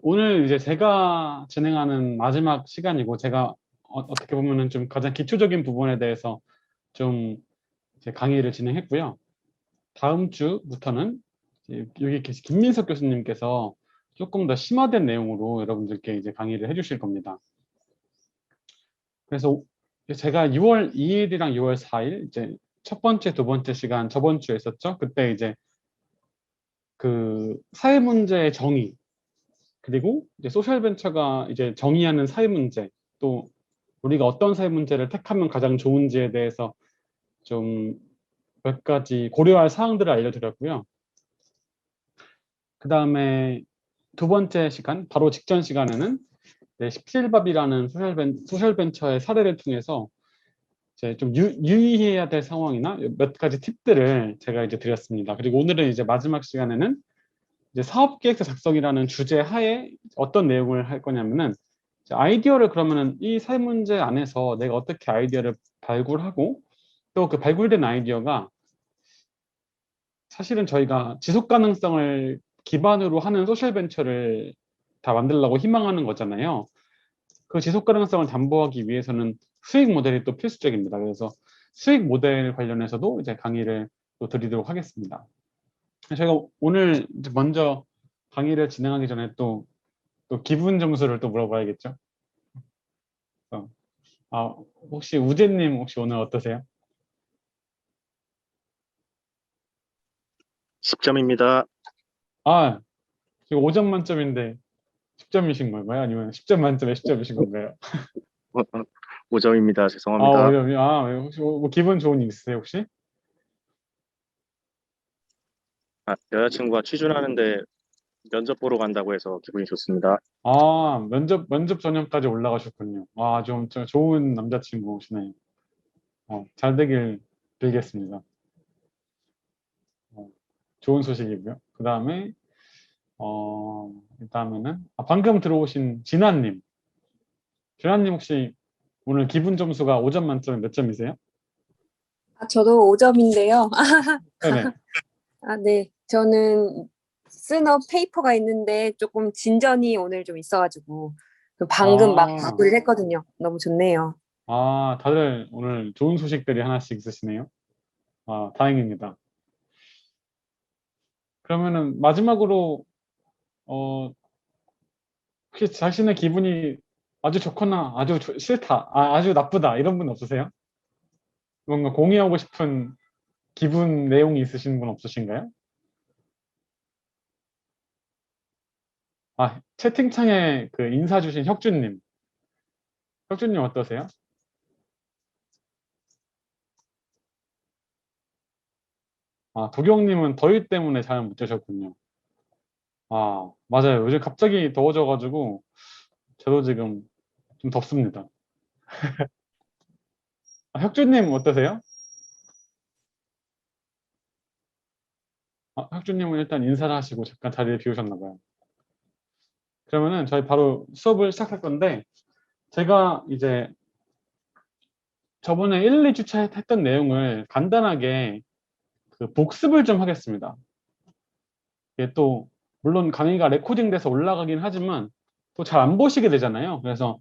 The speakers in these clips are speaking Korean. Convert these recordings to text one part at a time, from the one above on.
오늘 이제 제가 진행하는 마지막 시간이고, 제가 떻게 보면은 좀 가장 기초적인 부분에 대해서 좀 이제 강의를 진행했고요. 다음 주부터는 이제 여기 계신 김민석 교수님께서 조금 더 심화된 내용으로 여러분들께 이제 강의를 해주실 겁니다. 그래서 제가 6월 2일이랑 6월 4일 이제 첫 번째, 두 번째 시간 저번 주에 있었죠. 그때 이제 그 사회 문제의 정의, 그리고 이제 소셜 벤처가 이제 정의하는 사회 문제, 또 우리가 어떤 사회 문제를 택하면 가장 좋은지에 대해서 좀 몇 가지 고려할 사항들을 알려드렸고요. 그 다음에 두 번째 시간, 바로 직전 시간에는 17밥이라는 소셜 벤처의 사례를 통해서 이제 좀 유의해야 될 상황이나 몇 가지 팁들을 제가 이제 드렸습니다. 그리고 오늘은 이제 마지막 시간에는 이제 사업계획서 작성이라는 주제 하에 어떤 내용을 할 거냐면은, 이제 아이디어를 그러면은 이 사회 문제 안에서 내가 어떻게 아이디어를 발굴하고, 또 그 발굴된 아이디어가 사실은 저희가 지속 가능성을 기반으로 하는 소셜 벤처를 다 만들려고 희망하는 거잖아요. 그 지속 가능성을 담보하기 위해서는 수익 모델이 또 필수적입니다. 그래서 수익 모델 관련해서도 이제 강의를 또 드리도록 하겠습니다. 제가 오늘 이제 먼저 강의를 진행하기 전에 또 기분 점수를 또 물어봐야겠죠. 어, 아, 혹시 우재님 혹시 오늘 어떠세요? 10점입니다. 아, 지금 5점 만점인데 10점이신 건가요? 아니면 10점 만점에 10점이신 건가요? 5점입니다. 아, 죄송합니다. 5점이, 혹시 뭐 기분 좋은 일 있으세요, 혹시? 여자친구가 취준하는데 면접 보러 간다고 해서 기분이 좋습니다. 면접 전형까지 올라가셨군요. 좀 좋은 남자친구시네요. 잘 되길 빌겠습니다. 어, 좋은 소식이고요. 그 다음에는, 방금 들어오신 진아님. 진아님 혹시 오늘 기분 점수가 5점 만점에 몇 점이세요? 저도 5점인데요. 네네. 네. 저는 쓴 페이퍼가 있는데 조금 진전이 오늘 좀 있어가지고 방금 막 아, 마무리를 했거든요. 너무 좋네요. 다들 오늘 좋은 소식들이 하나씩 있으시네요. 다행입니다. 그러면은 마지막으로, 어, 혹시 자신의 기분이 아주 좋거나 아주 싫다, 아주 나쁘다 이런 분 없으세요? 뭔가 공유하고 싶은 기분 내용이 있으신 분 없으신가요? 채팅창에 그 인사 주신 혁준님. 혁준님 어떠세요? 도경님은 더위 때문에 잘 못 자셨군요. 맞아요. 요즘 갑자기 더워져가지고 저도 지금 좀 덥습니다. 혁준님 어떠세요? 혁준님은 일단 인사를 하시고 잠깐 자리를 비우셨나 봐요. 그러면은 저희 바로 수업을 시작할 건데, 제가 이제 저번에 1, 2주차 했던 내용을 간단하게 그 복습을 좀 하겠습니다. 이게 또 물론 강의가 레코딩돼서 올라가긴 하지만 또 잘 안 보시게 되잖아요. 그래서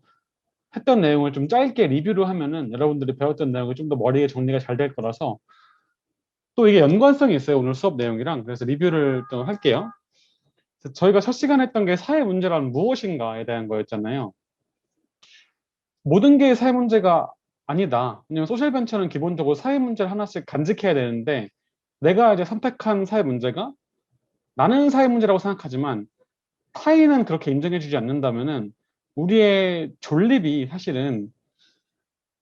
했던 내용을 좀 짧게 리뷰를 하면은 여러분들이 배웠던 내용이 좀 더 머리에 정리가 잘 될 거라서, 또 이게 연관성이 있어요, 오늘 수업 내용이랑. 그래서 리뷰를 또 할게요. 그래서 저희가 첫 시간 했던 게 사회 문제란 무엇인가에 대한 거였잖아요. 모든 게 사회 문제가 아니다. 왜냐면 소셜 벤처는 기본적으로 사회 문제를 하나씩 간직해야 되는데, 내가 이제 선택한 사회 문제가 나는 사회 문제라고 생각하지만 타인은 그렇게 인정해주지 않는다면은 우리의 존립이 사실은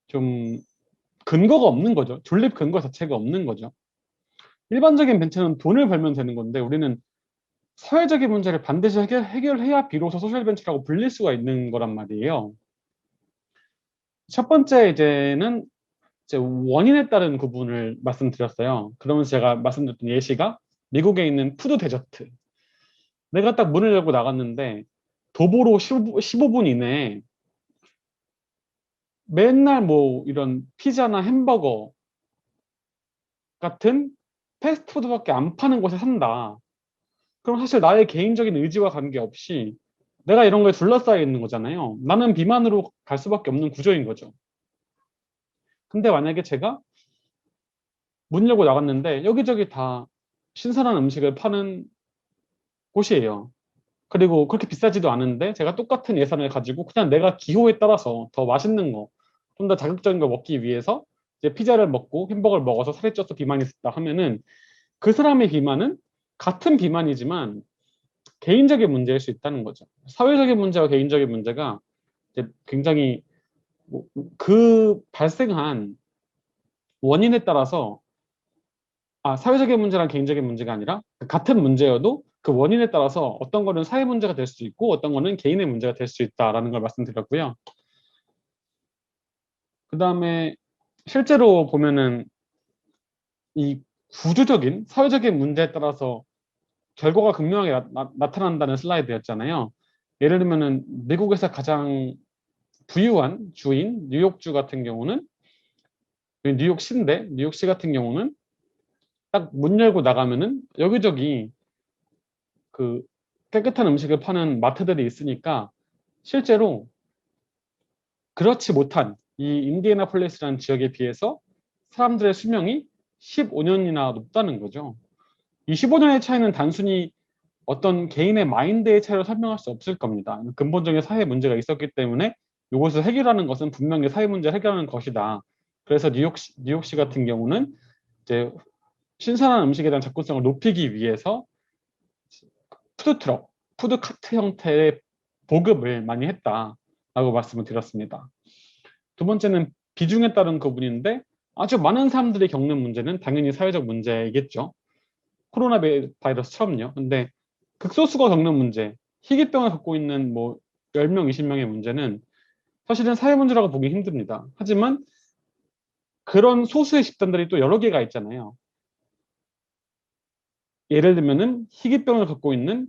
좀 근거가 없는 거죠. 존립 근거 자체가 없는 거죠. 일반적인 벤처는 돈을 벌면 되는 건데, 우리는 사회적인 문제를 반드시 해결해야 비로소 소셜 벤처라고 불릴 수가 있는 거란 말이에요. 첫 번째 이제 원인에 따른 구분을 말씀드렸어요. 그러면서 제가 말씀드렸던 예시가 미국에 있는 푸드 데저트. 내가 딱 문을 열고 나갔는데 도보로 15분 이내에 맨날 뭐 이런 피자나 햄버거 같은 패스트푸드밖에 안 파는 곳에 산다. 그럼 사실 나의 개인적인 의지와 관계없이 내가 이런 거에 둘러싸여 있는 거잖아요. 나는 비만으로 갈 수밖에 없는 구조인 거죠. 근데 만약에 제가 문 열고 나갔는데 여기저기 다 신선한 음식을 파는 곳이에요. 그리고 그렇게 비싸지도 않은데 제가 똑같은 예산을 가지고 그냥 내가 기호에 따라서 더 맛있는 거, 좀 더 자극적인 거 먹기 위해서 이제 피자를 먹고 햄버거를 먹어서 살이 쪄서 비만이 있다 하면은 그 사람의 비만은 같은 비만이지만 개인적인 문제일 수 있다는 거죠. 사회적인 문제와 개인적인 문제가 이제 굉장히 그 발생한 원인에 따라서 사회적인 문제랑 개인적인 문제가 아니라 같은 문제여도 그 원인에 따라서 어떤 거는 사회 문제가 될 수 있고 어떤 거는 개인의 문제가 될 수 있다라는 걸 말씀드렸고요. 그 다음에 실제로 보면은 이 구조적인 사회적인 문제에 따라서 결과가 극명하게 나타난다는 슬라이드였잖아요. 예를 들면은 미국에서 가장 부유한 주인 뉴욕주 같은 경우는 뉴욕시인데 뉴욕시 같은 경우는 딱 문 열고 나가면은 여기저기 그 깨끗한 음식을 파는 마트들이 있으니까 실제로 그렇지 못한 이 인디애나폴리스라는 지역에 비해서 사람들의 수명이 15년이나 높다는 거죠. 이 15년의 차이는 단순히 어떤 개인의 마인드의 차이로 설명할 수 없을 겁니다. 근본적인 사회 문제가 있었기 때문에 이것을 해결하는 것은 분명히 사회 문제를 해결하는 것이다. 그래서 뉴욕시 같은 경우는 이제 신선한 음식에 대한 접근성을 높이기 위해서 푸드트럭, 푸드카트 형태의 보급을 많이 했다라고 말씀을 드렸습니다. 두 번째는 비중에 따른 구분인데 아주 많은 사람들이 겪는 문제는 당연히 사회적 문제이겠죠. 코로나 바이러스처럼요. 근데 극소수가 겪는 문제, 희귀병을 갖고 있는 뭐 10명, 20명의 문제는 사실은 사회 문제라고 보기 힘듭니다. 하지만 그런 소수의 집단들이 또 여러 개가 있잖아요. 예를 들면은 희귀병을 갖고 있는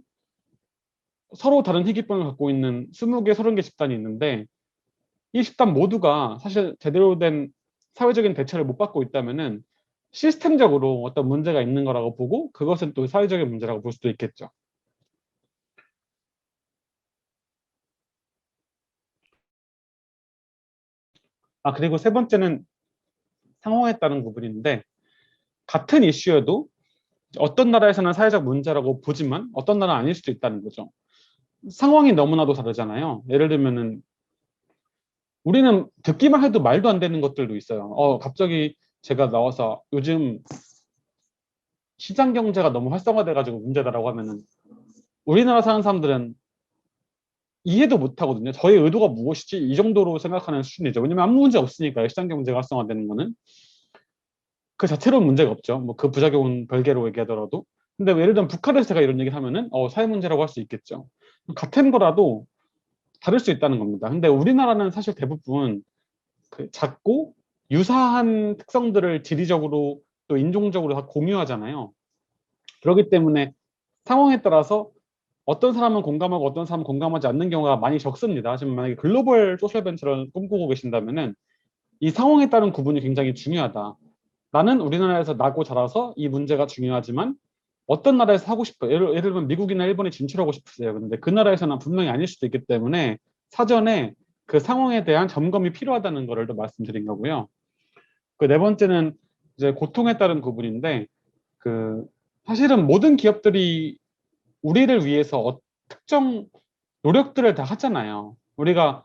서로 다른 희귀병을 갖고 있는 20개, 30개 집단이 있는데 이 집단 모두가 사실 제대로 된 사회적인 대처를 못 받고 있다면은 시스템적으로 어떤 문제가 있는 거라고 보고 그것은 또 사회적인 문제라고 볼 수도 있겠죠. 그리고 세 번째는 상황에 따른 부분인데 같은 이슈여도 어떤 나라에서는 사회적 문제라고 보지만 어떤 나라는 아닐 수도 있다는 거죠. 상황이 너무나도 다르잖아요. 예를 들면은 우리는 듣기만 해도 말도 안 되는 것들도 있어요. 갑자기 제가 나와서 요즘 시장 경제가 너무 활성화돼가지고 문제다라고 하면은 우리나라 사는 사람들은 이해도 못 하거든요. 저의 의도가 무엇이지? 이 정도로 생각하는 수준이죠. 왜냐면 아무 문제 없으니까요. 시장 경제가 활성화되는 거는. 그 자체로는 문제가 없죠. 뭐 그 부작용은 별개로 얘기하더라도. 근데 예를 들면 북한에서 제가 이런 얘기 하면은 사회 문제라고 할 수 있겠죠. 같은 거라도 다를 수 있다는 겁니다. 근데 우리나라는 사실 대부분 그 작고 유사한 특성들을 지리적으로 또 인종적으로 다 공유하잖아요. 그렇기 때문에 상황에 따라서 어떤 사람은 공감하고 어떤 사람은 공감하지 않는 경우가 많이 적습니다. 하지만 만약에 글로벌 소셜 벤처를 꿈꾸고 계신다면은 이 상황에 따른 구분이 굉장히 중요하다. 나는 우리나라에서 나고 자라서 이 문제가 중요하지만 어떤 나라에서 하고 싶어요. 예를 들면 미국이나 일본에 진출하고 싶으세요. 근데 그 나라에서는 분명히 아닐 수도 있기 때문에 사전에 그 상황에 대한 점검이 필요하다는 거를 또 말씀드린 거고요. 그 네 번째는 이제 고통에 따른 구분인데 그 사실은 모든 기업들이 우리를 위해서 특정 노력들을 다 하잖아요. 우리가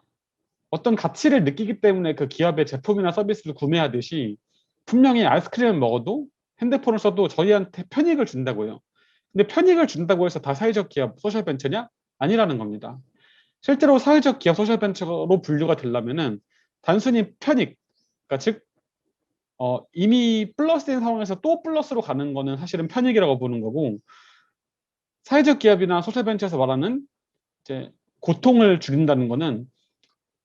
어떤 가치를 느끼기 때문에 그 기업의 제품이나 서비스를 구매하듯이 분명히 아이스크림을 먹어도 핸드폰을 써도 저희한테 편익을 준다고요. 근데 편익을 준다고 해서 다 사회적 기업, 소셜 벤처냐? 아니라는 겁니다. 실제로 사회적 기업, 소셜 벤처로 분류가 되려면은 단순히 편익, 그러니까 즉 이미 플러스인 상황에서 또 플러스로 가는 거는 사실은 편익이라고 보는 거고 사회적 기업이나 소셜 벤처에서 말하는 이제 고통을 줄인다는 거는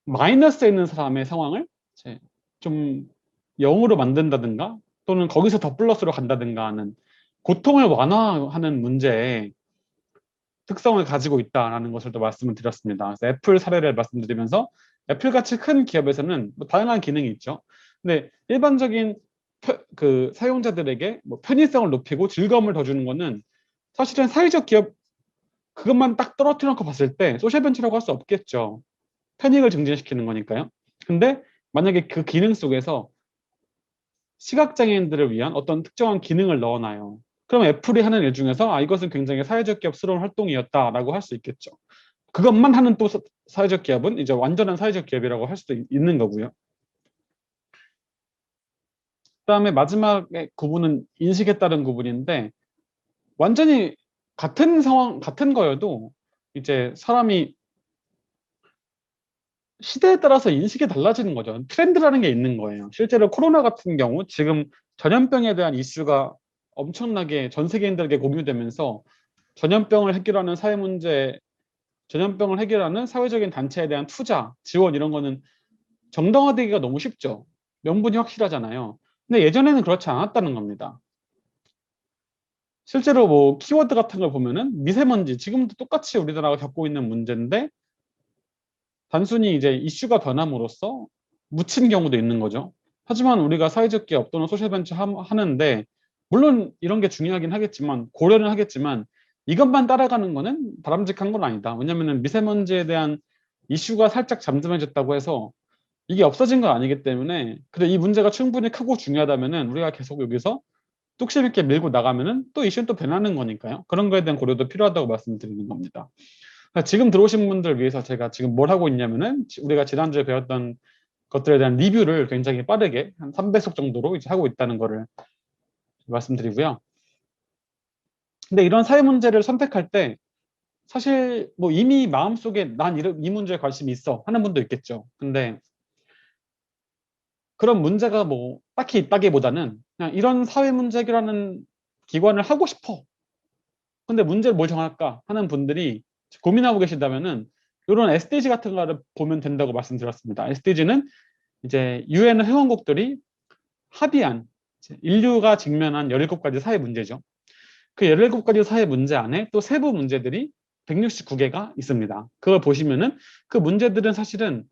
마이너스에 있는 사람의 상황을 이제 좀 0으로 만든다든가 또는 거기서 더 플러스로 간다든가 하는 고통을 완화하는 문제에 특성을 가지고 있다는 것을 또 말씀을 드렸습니다. 그래서 애플 사례를 말씀드리면서 애플같이 큰 기업에서는 뭐 다양한 기능이 있죠. 근데 일반적인 그 사용자들에게 뭐 편의성을 높이고 즐거움을 더 주는 거는 사실은 사회적 기업 그것만 딱 떨어뜨려 놓고 봤을 때 소셜 벤처라고 할 수 없겠죠. 편익을 증진시키는 거니까요. 근데 만약에 그 기능 속에서 시각장애인들을 위한 어떤 특정한 기능을 넣어놔요. 그럼 애플이 하는 일 중에서 이것은 굉장히 사회적 기업스러운 활동이었다라고 할 수 있겠죠. 그것만 하는 또 사회적 기업은 이제 완전한 사회적 기업이라고 할 수도 있는 거고요. 그다음에 마지막에 구분은 인식에 따른 구분인데 완전히 같은 상황, 같은 거여도 이제 사람이 시대에 따라서 인식이 달라지는 거죠. 트렌드라는 게 있는 거예요. 실제로 코로나 같은 경우 지금 전염병에 대한 이슈가 엄청나게 전 세계인들에게 공유되면서 전염병을 해결하는 사회 문제, 전염병을 해결하는 사회적인 단체에 대한 투자, 지원 이런 거는 정당화되기가 너무 쉽죠. 명분이 확실하잖아요. 근데 예전에는 그렇지 않았다는 겁니다. 실제로 뭐 키워드 같은 걸 보면은 미세먼지 지금도 똑같이 우리나라가 겪고 있는 문제인데 단순히 이제 이슈가 변함으로써 묻힌 경우도 있는 거죠. 하지만 우리가 사회적 기업 또는 소셜벤처 하는데 물론 이런 게 중요하긴 하겠지만 고려는 하겠지만 이것만 따라가는 거는 바람직한 건 아니다. 왜냐하면 미세먼지에 대한 이슈가 살짝 잠잠해졌다고 해서 이게 없어진 건 아니기 때문에 그래 이 문제가 충분히 크고 중요하다면은 우리가 계속 여기서 뚝심 있게 밀고 나가면은 또 이슈는 또 변하는 거니까요. 그런 거에 대한 고려도 필요하다고 말씀드리는 겁니다. 지금 들어오신 분들 위해서 제가 지금 뭘 하고 있냐면은 우리가 지난주에 배웠던 것들에 대한 리뷰를 굉장히 빠르게 한 3배속 정도로 이제 하고 있다는 거를 말씀드리고요. 근데 이런 사회 문제를 선택할 때 사실 뭐 이미 마음속에 난 이 문제에 관심이 있어 하는 분도 있겠죠. 근데 그런 문제가 뭐 딱히 있다기보다는 그냥 이런 사회 문제 해결하는 기관을 하고 싶어. 근데 문제를 뭘 정할까 하는 분들이 고민하고 계신다면은 이런 SDG 같은 거를 보면 된다고 말씀드렸습니다. SDG는 이제 유엔 회원국들이 합의한 인류가 직면한 17가지 사회 문제죠. 그 17가지 사회 문제 안에 또 세부 문제들이 169개가 있습니다. 그걸 보시면은 그 문제들은 사실은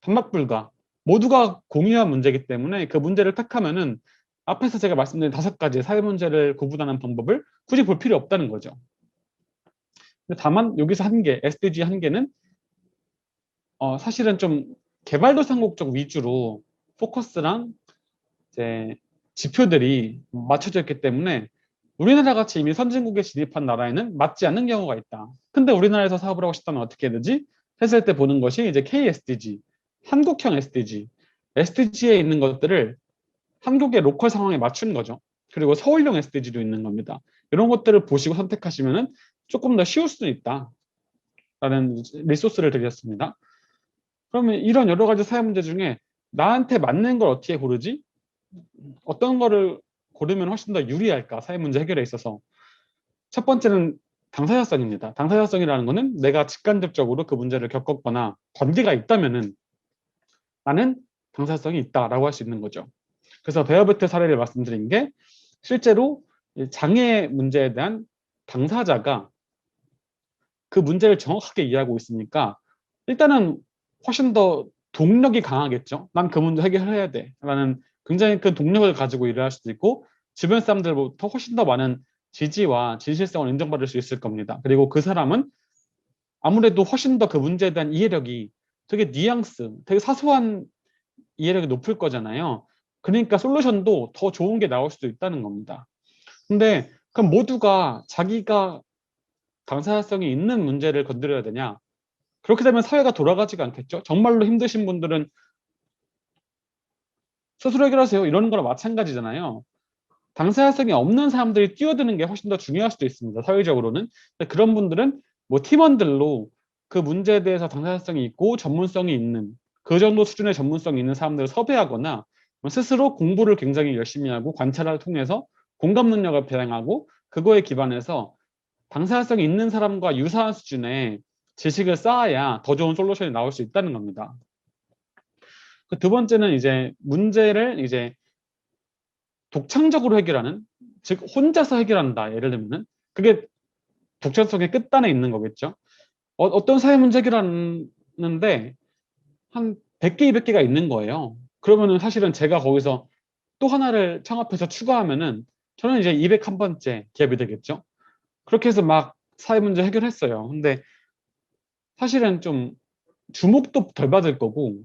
반박 불가. 모두가 공유한 문제이기 때문에 그 문제를 택하면은 앞에서 제가 말씀드린 5가지 사회 문제를 구분하는 방법을 굳이 볼 필요 없다는 거죠. 다만 여기서 한 개, SDG 한 개는 사실은 좀 개발도상국 쪽 위주로 포커스랑 이제 지표들이 맞춰져 있기 때문에 우리나라 같이 이미 선진국에 진입한 나라에는 맞지 않는 경우가 있다. 근데 우리나라에서 사업을 하고 싶다면 어떻게 해야 되지? 했을 때 보는 것이 이제 KSDG, 한국형 SDG. SDG에 있는 것들을 한국의 로컬 상황에 맞춘 거죠. 그리고 서울형 SDG도 있는 겁니다. 이런 것들을 보시고 선택하시면은 조금 더 쉬울 수도 있다. 라는 리소스를 드렸습니다. 그러면 이런 여러 가지 사회 문제 중에 나한테 맞는 걸 어떻게 고르지? 어떤 거를 고르면 훨씬 더 유리할까? 사회 문제 해결에 있어서. 첫 번째는 당사자성입니다. 당사자성이라는 거는 내가 직간접적으로 그 문제를 겪었거나 관계가 있다면은 나는 당사자성이 있다라고 할 수 있는 거죠. 그래서 베어베트 사례를 말씀드린 게 실제로 장애 문제에 대한 당사자가 그 문제를 정확하게 이해하고 있으니까 일단은 훨씬 더 동력이 강하겠죠. 난 그 문제 해결해야 돼 라는 굉장히 큰 동력을 가지고 일을 할 수도 있고 주변 사람들보다 훨씬 더 많은 지지와 진실성을 인정받을 수 있을 겁니다. 그리고 그 사람은 아무래도 훨씬 더 그 문제에 대한 이해력이 되게 뉘앙스, 되게 사소한 이해력이 높을 거잖아요. 그러니까 솔루션도 더 좋은 게 나올 수도 있다는 겁니다. 근데 그럼 모두가 자기가 당사자성이 있는 문제를 건드려야 되냐? 그렇게 되면 사회가 돌아가지가 않겠죠? 정말로 힘드신 분들은 스스로 해결하세요. 이러는 거랑 마찬가지잖아요. 당사자성이 없는 사람들이 뛰어드는 게 훨씬 더 중요할 수도 있습니다. 사회적으로는. 근데 그런 분들은 뭐 팀원들로 그 문제에 대해서 당사자성이 있고 전문성이 있는 그 정도 수준의 전문성이 있는 사람들을 섭외하거나 스스로 공부를 굉장히 열심히 하고 관찰을 통해서 공감 능력을 배양하고 그거에 기반해서 당사자성이 있는 사람과 유사한 수준의 지식을 쌓아야 더 좋은 솔루션이 나올 수 있다는 겁니다. 그 두 번째는 이제 문제를 이제 독창적으로 해결하는, 즉 혼자서 해결한다. 예를 들면은 그게 독창성의 끝단에 있는 거겠죠. 어떤 사회 문제 해결하는데 한 100개, 200개가 있는 거예요. 그러면은 사실은 제가 거기서 또 하나를 창업해서 추가하면은 저는 이제 201번째 기업이 되겠죠. 그렇게 해서 막 사회 문제 해결했어요. 근데 사실은 좀 주목도 덜 받을 거고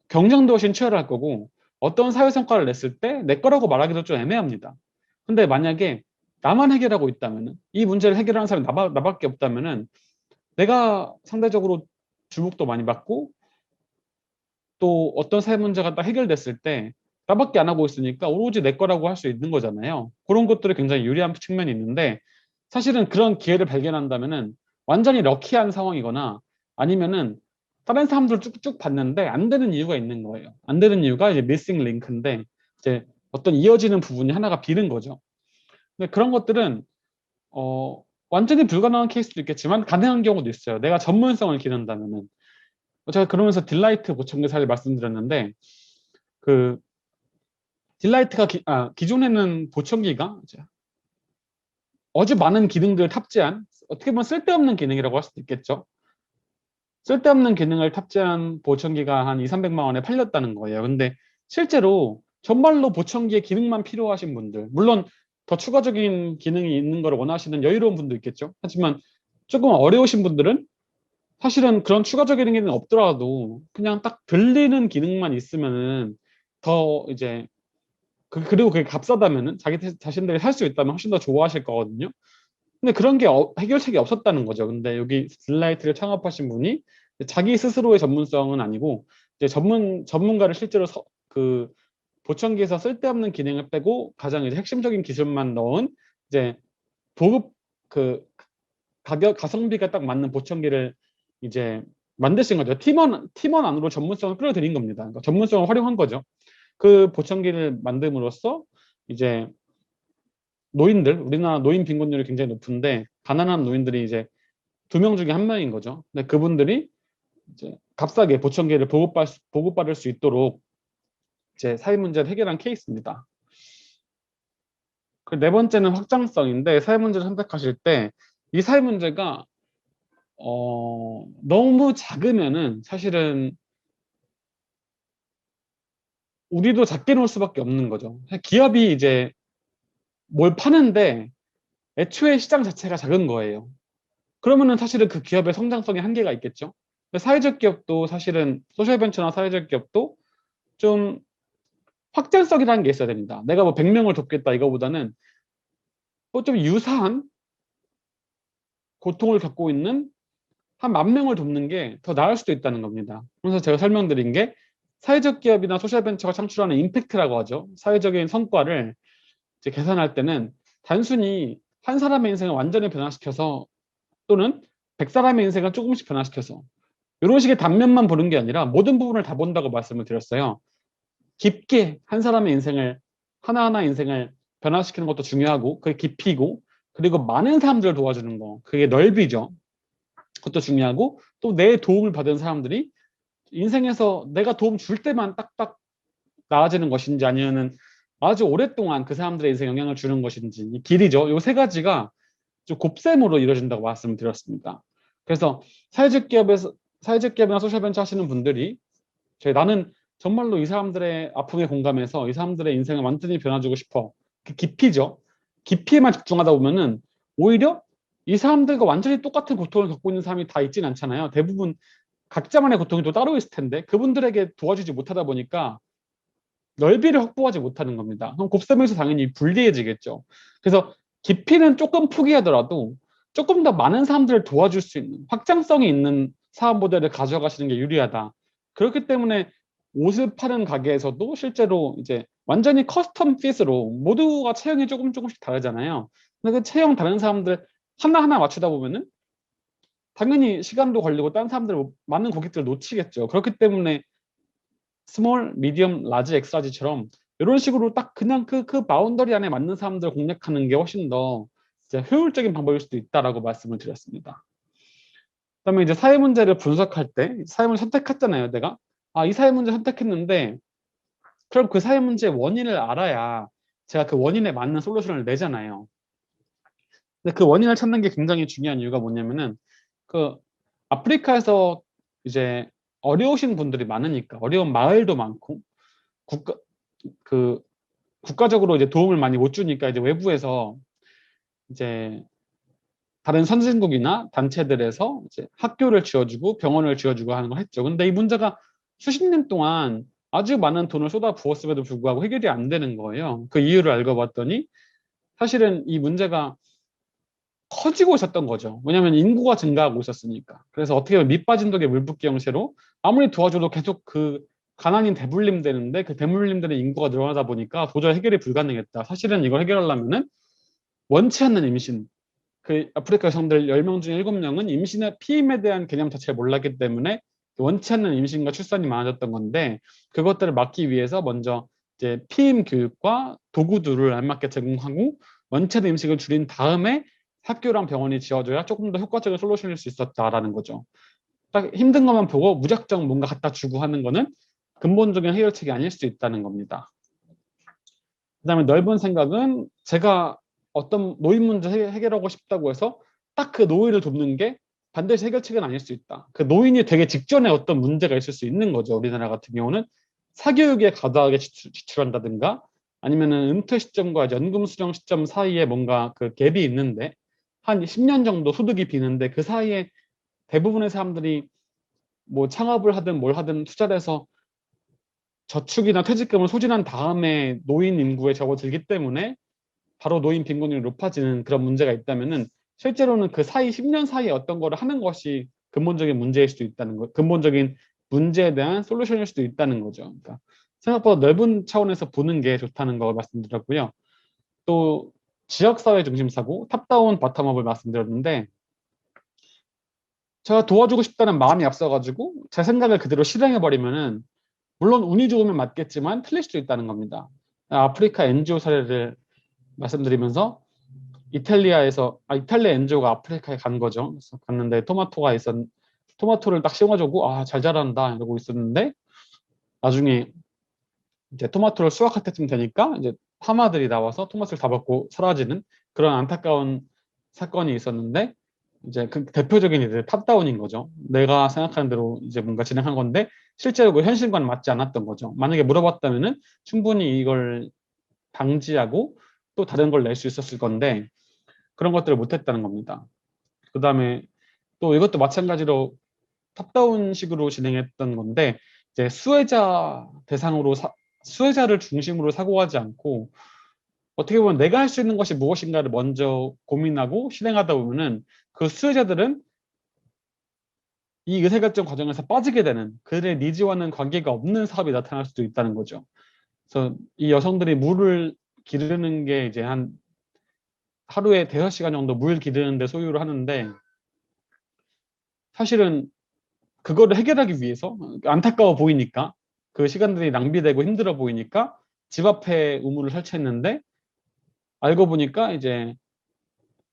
경쟁도 훨씬 치열할 거고 어떤 사회 성과를 냈을 때 내 거라고 말하기도 좀 애매합니다. 근데 만약에 나만 해결하고 있다면은 이 문제를 해결하는 사람이 나밖에 없다면은 내가 상대적으로 주목도 많이 받고 또 어떤 사회 문제가 딱 해결됐을 때 나밖에 안 하고 있으니까 오로지 내 거라고 할 수 있는 거잖아요. 그런 것들이 굉장히 유리한 측면이 있는데 사실은 그런 기회를 발견한다면은 완전히 럭키한 상황이거나 아니면은 다른 사람들 쭉쭉 봤는데 안 되는 이유가 있는 거예요. 안 되는 이유가 이제 미싱 링크인데 이제 어떤 이어지는 부분이 하나가 비는 거죠. 근데 그런 것들은 완전히 불가능한 케이스도 있겠지만 가능한 경우도 있어요. 내가 전문성을 기른다면은. 제가 그러면서 딜라이트 보청기 사례 말씀드렸는데 그 딜라이트가 기존에는 보청기가 이제 아주 많은 기능들을 탑재한 어떻게 보면 쓸데없는 기능이라고 할 수도 있겠죠. 쓸데없는 기능을 탑재한 보청기가 한 2, 300만 원에 팔렸다는 거예요. 근데 실제로 정말로 보청기의 기능만 필요하신 분들, 물론 더 추가적인 기능이 있는 걸 원하시는 여유로운 분도 있겠죠. 하지만 조금 어려우신 분들은 사실은 그런 추가적인 기능이 없더라도 그냥 딱 들리는 기능만 있으면은 더 이제 그리고 그게 값싸다면은 자신들이 살 수 있다면 훨씬 더 좋아하실 거거든요. 근데 그런 게 해결책이 없었다는 거죠. 근데 여기 딜라이트를 창업하신 분이 자기 스스로의 전문성은 아니고 이제 전문가를 실제로 그 보청기에서 쓸데없는 기능을 빼고 가장 이제 핵심적인 기술만 넣은 이제 보급 그 가격 가성비가 딱 맞는 보청기를 이제 만드신 거죠. 팀원 안으로 전문성을 끌어들인 겁니다. 그러니까 전문성을 활용한 거죠. 그 보청기를 만듦으로써 이제 우리나라 노인 빈곤율이 굉장히 높은데 가난한 노인들이 이제 2명 중에 1명인 거죠. 근데 그분들이 이제 값싸게 보청기를 보급받을 수 있도록 이제 사회 문제를 해결한 케이스입니다. 그 네 번째는 확장성인데 사회 문제를 선택하실 때 이 사회 문제가 너무 작으면은 사실은 우리도 작게 놓을 수밖에 없는 거죠. 기업이 이제 뭘 파는데 애초에 시장 자체가 작은 거예요. 그러면은 사실은 그 기업의 성장성에 한계가 있겠죠. 근데 사회적 기업도 사실은 소셜벤처나 사회적 기업도 좀 확장성이라는 게 있어야 됩니다. 내가 뭐 100명을 돕겠다 이거보다는 뭐 좀 유사한 고통을 겪고 있는 한 10,000명을 돕는 게 더 나을 수도 있다는 겁니다. 그래서 제가 설명드린 게 사회적 기업이나 소셜벤처가 창출하는 임팩트라고 하죠. 사회적인 성과를 이제 계산할 때는 단순히 한 사람의 인생을 완전히 변화시켜서 또는 100사람의 인생을 조금씩 변화시켜서 이런 식의 단면만 보는 게 아니라 모든 부분을 다 본다고 말씀을 드렸어요. 깊게 한 사람의 인생을 하나하나 인생을 변화시키는 것도 중요하고 그게 깊이고 그리고 많은 사람들을 도와주는 거 그게 넓이죠. 그것도 중요하고 또 내 도움을 받은 사람들이 인생에서 내가 도움 줄 때만 딱딱 나아지는 것인지 아니면은 아주 오랫동안 그 사람들의 인생에 영향을 주는 것인지 이 길이죠. 이 세 가지가 좀 곱셈으로 이루어진다고 말씀을 드렸습니다. 그래서 사회적 기업이나 소셜벤처 하시는 분들이 나는 정말로 이 사람들의 아픔에 공감해서 이 사람들의 인생을 완전히 변화주고 싶어. 그 깊이죠. 깊이에만 집중하다 보면은 오히려 이 사람들과 완전히 똑같은 고통을 겪고 있는 사람이 다 있진 않잖아요. 대부분 각자만의 고통이 또 따로 있을 텐데 그분들에게 도와주지 못하다 보니까 넓이를 확보하지 못하는 겁니다. 그럼 곱셈에서 당연히 불리해지겠죠. 그래서 깊이는 조금 포기하더라도 조금 더 많은 사람들을 도와줄 수 있는 확장성이 있는 사업 모델을 가져가시는 게 유리하다. 그렇기 때문에 옷을 파는 가게에서도 실제로 이제 완전히 커스텀 핏으로 모두가 체형이 조금씩 다르잖아요. 근데 그 체형 다른 사람들 하나하나 맞추다 보면은 당연히 시간도 걸리고 다른 사람들 많은 고객들을 놓치겠죠. 그렇기 때문에 스몰, 미디엄, 라지, 엑스라지처럼 이런 식으로 딱 그냥 그 바운더리 안에 맞는 사람들을 공략하는 게 훨씬 더 이제 효율적인 방법일 수도 있다라고 말씀을 드렸습니다. 그다음에 이제 사회 문제를 분석할 때 사회 문제 선택했잖아요, 내가. 이 사회 문제 선택했는데 그럼 그 사회 문제의 원인을 알아야 제가 그 원인에 맞는 솔루션을 내잖아요. 근데 그 원인을 찾는 게 굉장히 중요한 이유가 뭐냐면은 그 아프리카에서 이제 어려우신 분들이 많으니까 어려운 마을도 많고 국가 그 국가적으로 이제 도움을 많이 못 주니까 이제 외부에서 이제 다른 선진국이나 단체들에서 이제 학교를 지어주고 병원을 지어주고 하는 걸 했죠. 근데 이 문제가 수십 년 동안 아주 많은 돈을 쏟아 부었음에도 불구하고 해결이 안 되는 거예요. 그 이유를 알고 봤더니 사실은 이 문제가 커지고 있었던 거죠. 왜냐하면 인구가 증가하고 있었으니까. 그래서 어떻게 보면 밑 빠진 독에 물 붓기 형태로 아무리 도와줘도 계속 그 가난이 대물림 되는데 그 대물림들의 인구가 늘어나다 보니까 도저히 해결이 불가능했다. 사실은 이걸 해결하려면은 원치 않는 임신, 그 아프리카 여성들 10명 중에 7명은 임신의 피임에 대한 개념 자체를 몰랐기 때문에 원치 않는 임신과 출산이 많아졌던 건데, 그것들을 막기 위해서 먼저 이제 피임 교육과 도구들을 알맞게 제공하고 원치 않는 임신을 줄인 다음에 학교랑 병원이 지어줘야 조금 더 효과적인 솔루션일 수 있었다라는 거죠. 딱 힘든 것만 보고 무작정 뭔가 갖다 주고 하는 거는 근본적인 해결책이 아닐 수 있다는 겁니다. 그다음에 넓은 생각은, 제가 어떤 노인 문제 해결하고 싶다고 해서 딱 그 노인을 돕는 게 반드시 해결책은 아닐 수 있다. 그 노인이 되기 직전에 어떤 문제가 있을 수 있는 거죠. 우리나라 같은 경우는 사교육에 과다하게 지출한다든가, 아니면은 은퇴 시점과 연금 수령 시점 사이에 뭔가 그 갭이 있는데 한 10년 정도 소득이 비는데 그 사이에 대부분의 사람들이 뭐 창업을 하든 뭘 하든 투자를 해서 저축이나 퇴직금을 소진한 다음에 노인 인구에 접어들기 때문에 바로 노인 빈곤율이 높아지는 그런 문제가 있다면은, 실제로는 그 사이 10년 사이에 어떤 거를 하는 것이 근본적인 문제일 수도 있다는 거, 근본적인 문제에 대한 솔루션일 수도 있다는 거죠. 그러니까 생각보다 넓은 차원에서 보는 게 좋다는 걸 말씀드렸고요. 또 지역사회 중심 사고, 탑다운 바텀업을 말씀드렸는데, 제가 도와주고 싶다는 마음이 앞서가지고 제 생각을 그대로 실행해버리면은 물론 운이 좋으면 맞겠지만 틀릴 수도 있다는 겁니다. 아프리카 NGO 사례를 말씀드리면서, 이탈리아 NGO가 아프리카에 간 거죠. 그래서 갔는데 토마토를 딱 심어주고 잘 자란다 이러고 있었는데, 나중에 이제 토마토를 수확할 때쯤 되니까 이제 하마들이 나와서 토마토를 다 먹고 사라지는 그런 안타까운 사건이 있었는데, 이제 그 대표적인 이제 탑다운인 거죠. 내가 생각하는 대로 이제 뭔가 진행한 건데 실제로 그 현실과는 맞지 않았던 거죠. 만약에 물어봤다면은 충분히 이걸 방지하고 또 다른 걸 낼 수 있었을 건데 그런 것들을 못했다는 겁니다. 그 다음에 또 이것도 마찬가지로 탑다운식으로 진행했던 건데, 이제 수혜자를 중심으로 사고하지 않고 어떻게 보면 내가 할 수 있는 것이 무엇인가를 먼저 고민하고 실행하다 보면은 그 수혜자들은 이 의사결정 과정에서 빠지게 되는, 그들의 니즈와는 관계가 없는 사업이 나타날 수도 있다는 거죠. 그래서 이 여성들이 물을 기르는 게 이제 한 하루에 5시간 정도 물 기르는데 소요를 하는데, 사실은 그거를 해결하기 위해서 안타까워 보이니까, 그 시간들이 낭비되고 힘들어 보이니까 집 앞에 우물을 설치했는데, 알고 보니까 이제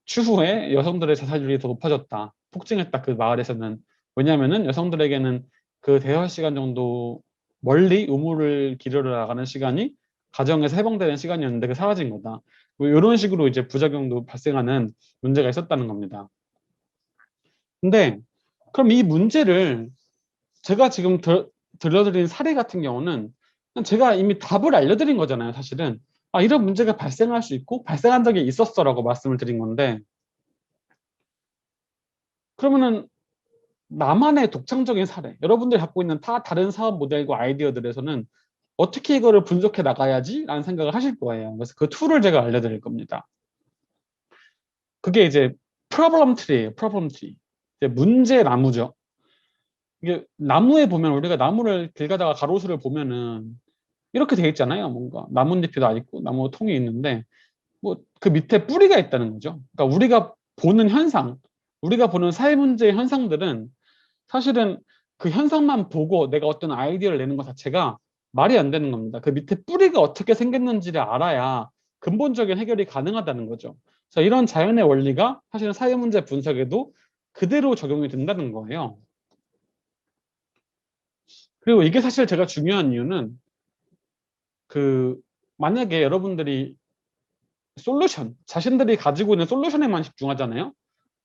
추후에 여성들의 자살률이 더 높아졌다, 폭증했다, 그 마을에서는. 왜냐하면은 여성들에게는 그 5시간 정도 멀리 우물을 기르러 나가는 시간이 가정에서 해방되는 시간이었는데 그 사라진 거다. 뭐 이런 식으로 이제 부작용도 발생하는 문제가 있었다는 겁니다. 근데 그럼 이 문제를 제가 지금 들려드린 사례 같은 경우는 그냥 제가 이미 답을 알려드린 거잖아요, 사실은. 이런 문제가 발생할 수 있고 발생한 적이 있었어라고 말씀을 드린 건데, 그러면은 나만의 독창적인 사례, 여러분들이 갖고 있는 다른 사업 모델과 아이디어들에서는 어떻게 이거를 분석해 나가야지? 라는 생각을 하실 거예요. 그래서 그 툴을 제가 알려드릴 겁니다. 그게 이제 프로블럼 트리예요. 프로블럼 트리. 이제 문제 나무죠. 이게 나무에 보면, 우리가 나무를 길 가다가 가로수를 보면은 이렇게 돼 있잖아요. 뭔가 나뭇잎이 다 있고 나무 통이 있는데 뭐 그 밑에 뿌리가 있다는 거죠. 그러니까 우리가 보는 현상, 우리가 보는 사회 문제의 현상들은 사실은 그 현상만 보고 내가 어떤 아이디어를 내는 것 자체가 말이 안 되는 겁니다. 그 밑에 뿌리가 어떻게 생겼는지를 알아야 근본적인 해결이 가능하다는 거죠. 그래서 이런 자연의 원리가 사실은 사회 문제 분석에도 그대로 적용이 된다는 거예요. 그리고 이게 사실 제가 중요한 이유는, 만약에 여러분들이 자신들이 가지고 있는 솔루션에만 집중하잖아요.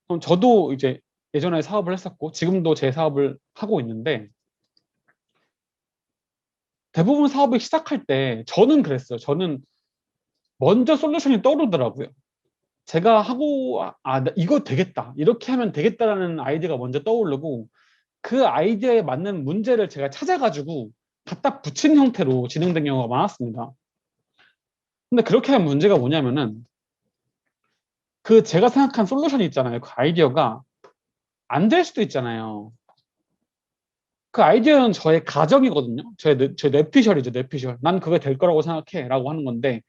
그럼 저도 이제 예전에 사업을 했었고 지금도 제 사업을 하고 있는데, 대부분 사업을 시작할 때 저는 그랬어요. 저는 먼저 솔루션이 떠오르더라고요. 제가 하고 이거 되겠다. 이렇게 하면 되겠다라는 아이디어가 먼저 떠오르고 그 아이디어에 맞는 문제를 제가 찾아가지고 갖다 붙인 형태로 진행된 경우가 많았습니다. 근데 그렇게 하면 문제가 뭐냐면은 그 제가 생각한 솔루션이 있잖아요. 그 아이디어가 안 될 수도 있잖아요. 그 아이디어는 저의 가정이거든요. 제 뇌피셜이죠, 뇌피셜. 난 그게 될 거라고 생각해. 라고 하는 건데,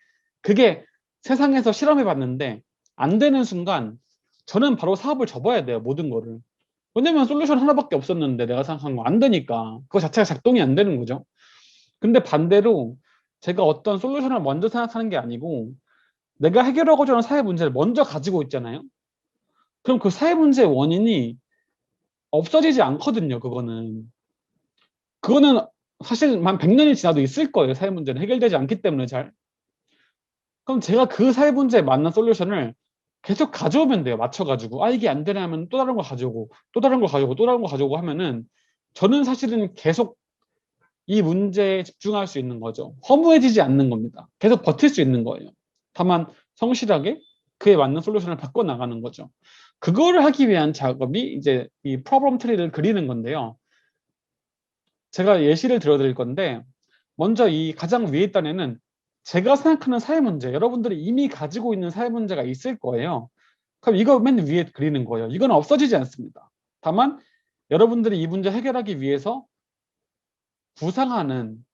그게 세상에서 실험해 봤는데, 안 되는 순간, 저는 바로 사업을 접어야 돼요, 모든 거를. 왜냐면 솔루션 하나밖에 없었는데, 내가 생각한 거 안 되니까. 그거 자체가 작동이 안 되는 거죠. 근데 반대로, 제가 어떤 솔루션을 먼저 생각하는 게 아니고, 내가 해결하고자 하는 사회 문제를 먼저 가지고 있잖아요. 그럼 그 사회 문제의 원인이 없어지지 않거든요, 그거는. 그거는 사실 한 100년이 지나도 있을 거예요. 사회 문제는 해결되지 않기 때문에 잘. 그럼 제가 그 사회 문제에 맞는 솔루션을 계속 가져오면 돼요. 맞춰가지고. 아, 이게 안 되냐 하면 또 다른 거 가져오고, 또 다른 거 가져오고, 또 다른 거 가져오고 하면은 저는 사실은 계속 이 문제에 집중할 수 있는 거죠. 허무해지지 않는 겁니다. 계속 버틸 수 있는 거예요. 다만 성실하게 그에 맞는 솔루션을 바꿔 나가는 거죠. 그거를 하기 위한 작업이 이제 이 프로블럼 트리를 그리는 건데요. 제가 예시를 들어드릴 건데 먼저 이 가장 위에 단에는 제가 생각하는 사회 문제, 여러분들이 이미 가지고 있는 사회 문제가 있을 거예요. 그럼 이거 맨 위에 그리는 거예요. 이건 없어지지 않습니다. 다만 여러분들이 이 문제 해결하기 위해서 구상하는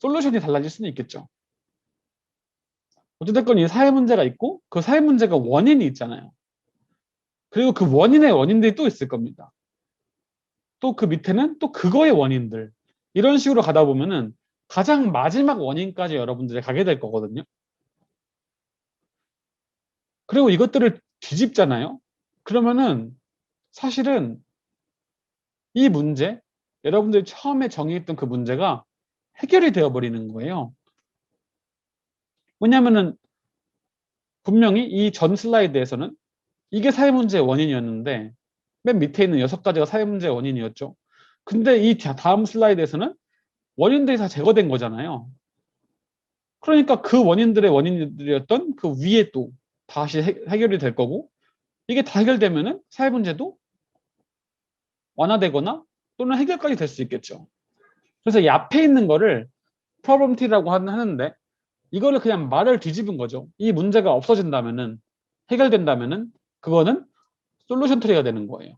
솔루션이 달라질 수는 있겠죠. 어찌됐건 이 사회 문제가 있고 그 사회 문제가 원인이 있잖아요. 그리고 그 원인의 원인들이 또 있을 겁니다. 또 그 밑에는 또 그거의 원인들. 이런 식으로 가다 보면은 가장 마지막 원인까지 여러분들이 가게 될 거거든요. 그리고 이것들을 뒤집잖아요. 그러면은 사실은 이 문제, 여러분들이 처음에 정의했던 그 문제가 해결이 되어버리는 거예요. 왜냐하면은 분명히 이 전 슬라이드에서는 이게 사회 문제의 원인이었는데 맨 밑에 있는 6가지가 사회 문제의 원인이었죠. 근데 이 다음 슬라이드에서는 원인들이 다 제거된 거잖아요. 그러니까 그 원인들의 원인들이었던 그 위에 또 다시 해결이 될 거고 이게 다 해결되면은 사회 문제도 완화되거나 또는 해결까지 될 수 있겠죠. 그래서 이 앞에 있는 거를 프로블럼 트리라고 하는데 이거를 그냥 말을 뒤집은 거죠. 이 문제가 없어진다면은 해결된다면은 그거는 솔루션 트리가 되는 거예요.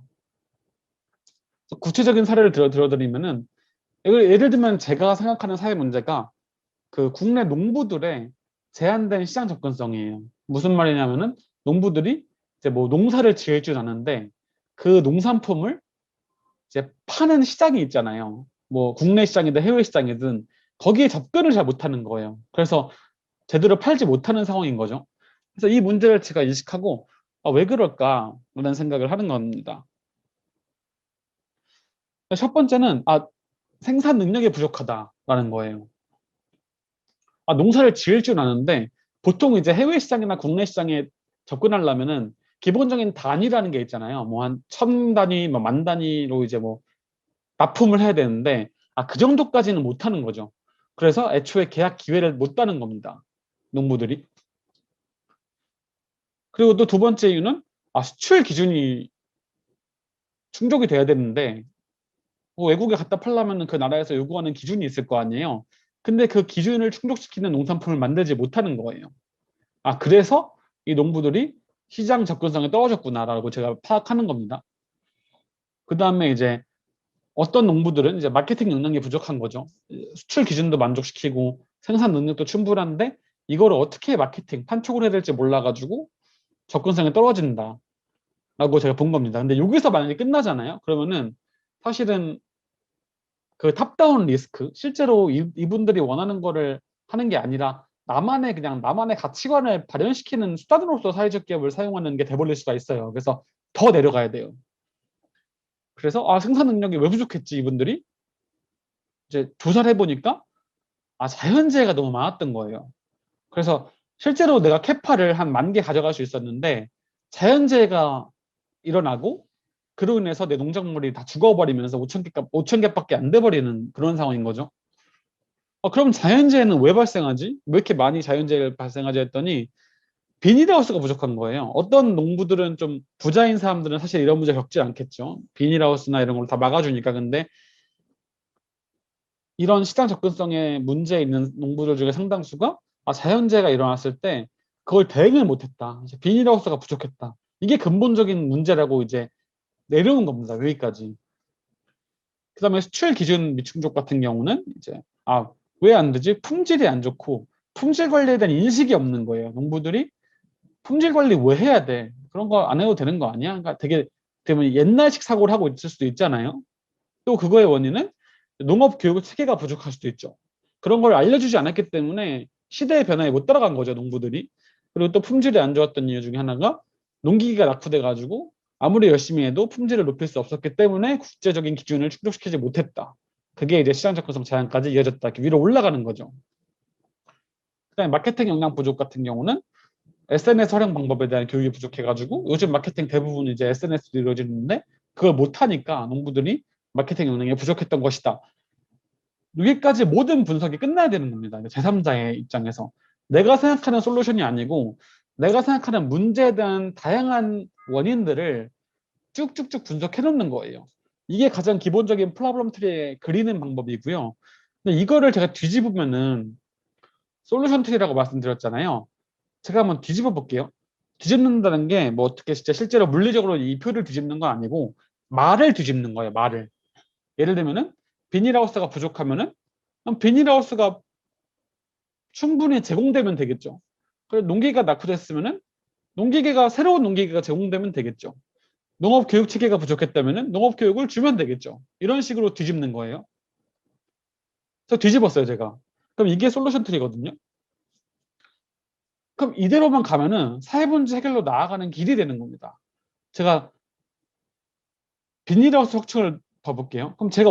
구체적인 사례를 들어드리면은 예를 들면 제가 생각하는 사회 문제가 그 국내 농부들의 제한된 시장 접근성이에요. 무슨 말이냐면은 농부들이 이제 뭐 농사를 지을 줄 아는데 그 농산품을 이제 파는 시장이 있잖아요. 뭐 국내 시장이든 해외 시장이든 거기에 접근을 잘 못하는 거예요. 그래서 제대로 팔지 못하는 상황인 거죠. 그래서 이 문제를 제가 인식하고 왜 그럴까라는 생각을 하는 겁니다. 첫 번째는 생산 능력이 부족하다라는 거예요. 농사를 지을 줄 아는데 보통 이제 해외 시장이나 국내 시장에 접근하려면은 기본적인 단위라는 게 있잖아요. 뭐 한 1000단위, 뭐 10,000단위로 이제 뭐 납품을 해야 되는데 그 정도까지는 못 하는 거죠. 그래서 애초에 계약 기회를 못 따는 겁니다. 농부들이. 그리고 또 두 번째 이유는 수출 기준이 충족이 돼야 되는데 뭐 외국에 갖다 팔려면 그 나라에서 요구하는 기준이 있을 거 아니에요. 근데 그 기준을 충족시키는 농산품을 만들지 못하는 거예요. 그래서 이 농부들이 시장 접근성이 떨어졌구나라고 제가 파악하는 겁니다. 그 다음에 이제 어떤 농부들은 이제 마케팅 역량이 부족한 거죠. 수출 기준도 만족시키고 생산 능력도 충분한데 이거를 어떻게 마케팅, 판촉을 해야 될지 몰라가지고 접근성이 떨어진다. 라고 제가 본 겁니다. 근데 여기서 만약에 끝나잖아요. 그러면은 사실은 그 탑다운 리스크, 실제로 이분들이 원하는 거를 하는 게 아니라 나만의 가치관을 발현시키는 수단으로서 사회적 기업을 사용하는 게 돼버릴 수가 있어요. 그래서 더 내려가야 돼요. 그래서 생산 능력이 왜 부족했지 이분들이? 이제 조사를 해보니까 자연재해가 너무 많았던 거예요. 그래서 실제로 내가 캐파를 한 10,000개 가져갈 수 있었는데 자연재해가 일어나고 그로 인해서 내 농작물이 다 죽어버리면서 5,000개밖에 안 돼버리는 그런 상황인 거죠. 그럼 자연재해는 왜 발생하지? 왜 이렇게 많이 자연재해를 발생하지 했더니 비닐하우스가 부족한 거예요. 어떤 농부들은 좀 부자인 사람들은 사실 이런 문제 겪지 않겠죠. 비닐하우스나 이런 걸 다 막아주니까. 근데 이런 시장 접근성에 문제 있는 농부들 중에 상당수가 자연재해가 일어났을 때 그걸 대응을 못했다. 이제 비닐하우스가 부족했다. 이게 근본적인 문제라고 이제 내려온 겁니다. 여기까지. 그다음에 수출 기준 미충족 같은 경우는 이제 왜 안 되지? 품질이 안 좋고 품질 관리에 대한 인식이 없는 거예요. 농부들이 품질 관리 왜 해야 돼? 그런 거 안 해도 되는 거 아니야? 그러니까 되게 때문에 옛날식 사고를 하고 있을 수도 있잖아요. 또 그거의 원인은 농업 교육 체계가 부족할 수도 있죠. 그런 걸 알려주지 않았기 때문에 시대의 변화에 못 따라간 거죠, 농부들이. 그리고 또 품질이 안 좋았던 이유 중에 하나가 농기계가 낙후돼 가지고 아무리 열심히 해도 품질을 높일 수 없었기 때문에 국제적인 기준을 충족시키지 못했다. 그게 이제 시장 접근성 제한까지 이어졌다. 이렇게 위로 올라가는 거죠. 그다음에 마케팅 역량 부족 같은 경우는 SNS 활용 방법에 대한 교육이 부족해가지고 요즘 마케팅 대부분 이제 SNS로 이루어지는데 그걸 못하니까 농부들이 마케팅 역량이 부족했던 것이다. 여기까지 모든 분석이 끝나야 되는 겁니다. 제3자의 입장에서. 내가 생각하는 솔루션이 아니고 내가 생각하는 문제에 대한 다양한 원인들을 쭉쭉쭉 분석해 놓는 거예요. 이게 가장 기본적인 프로블럼 트리에 그리는 방법이고요. 근데 이거를 제가 뒤집으면은 솔루션 트리라고 말씀드렸잖아요. 제가 한번 뒤집어 볼게요. 뒤집는다는 게 뭐 어떻게 진짜 실제로 물리적으로 이 표를 뒤집는 건 아니고 말을 뒤집는 거예요. 말을. 예를 들면은 비닐하우스가 부족하면은 그럼 비닐하우스가 충분히 제공되면 되겠죠. 그리고 농기계가 낙후됐으면은 농기계가 새로운 농기계가 제공되면 되겠죠. 농업 교육 체계가 부족했다면은 농업 교육을 주면 되겠죠. 이런 식으로 뒤집는 거예요. 그래서 뒤집었어요, 제가. 그럼 이게 솔루션 트리거든요. 그럼 이대로만 가면은 사회 문제 해결로 나아가는 길이 되는 겁니다. 제가 비닐하우스 확충을 더 볼게요. 그럼 제가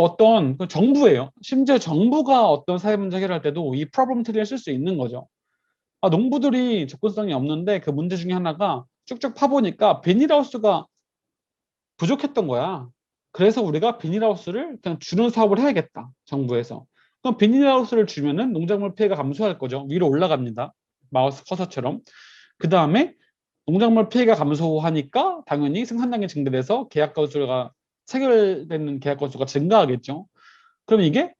정부예요. 심지어 정부가 어떤 사회 문제 해결할 때도 이 프로블럼 트리를 쓸 수 있는 거죠. 농부들이 접근성이 없는데 그 문제 중에 하나가 쭉쭉 파보니까 비닐하우스가 부족했던 거야. 그래서 우리가 비닐하우스를 그냥 주는 사업을 해야겠다. 정부에서. 그럼 비닐하우스를 주면은 농작물 피해가 감소할 거죠. 위로 올라갑니다. 마우스 커서처럼. 그 다음에 농작물 피해가 감소하니까 당연히 생산량이 증대돼서 계약 건수가 체결되는 계약 건수가 증가하겠죠. 그럼 이게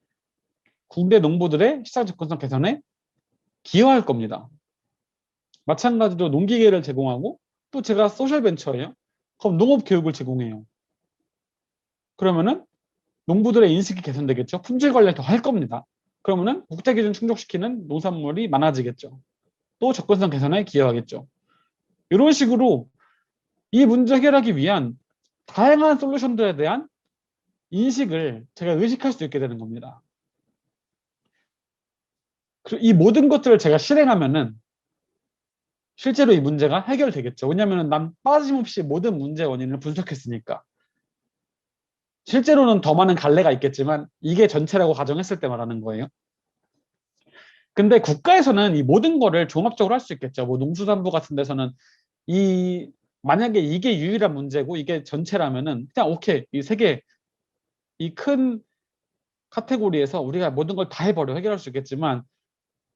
국내 농부들의 시장 접근성 개선에 기여할 겁니다. 마찬가지로 농기계를 제공하고 또 제가 소셜 벤처예요. 그럼 농업 교육을 제공해요. 그러면은 농부들의 인식이 개선되겠죠. 품질 관리 더 할 겁니다. 그러면은 국제 기준 충족시키는 농산물이 많아지겠죠. 또 접근성 개선에 기여하겠죠. 이런 식으로 이 문제 해결하기 위한 다양한 솔루션들에 대한 인식을 제가 의식할 수 있게 되는 겁니다. 그리고 이 모든 것들을 제가 실행하면은 실제로 이 문제가 해결되겠죠. 왜냐하면 난 빠짐없이 모든 문제의 원인을 분석했으니까. 실제로는 더 많은 갈래가 있겠지만 이게 전체라고 가정했을 때 말하는 거예요. 근데 국가에서는 이 모든 거를 종합적으로 할 수 있겠죠. 뭐 농수산부 같은 데서는 만약에 이게 유일한 문제고 이게 전체라면은 그냥 오케이. 이 세 개, 이 큰 카테고리에서 우리가 모든 걸 다 해버려 해결할 수 있겠지만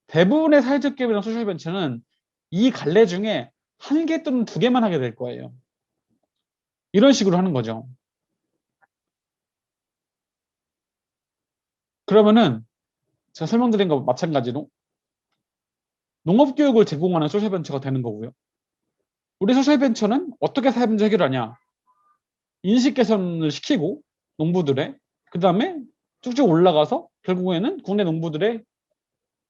대부분의 사회적 기업이나 소셜 벤처는 이 갈래 중에 한 개 또는 두 개만 하게 될 거예요. 이런 식으로 하는 거죠. 그러면은 제가 설명드린 거 마찬가지로 농업교육을 제공하는 소셜벤처가 되는 거고요. 우리 소셜벤처는 어떻게 사회 문제 해결하냐? 인식 개선을 시키고 농부들의 그 다음에 쭉쭉 올라가서 결국에는 국내 농부들의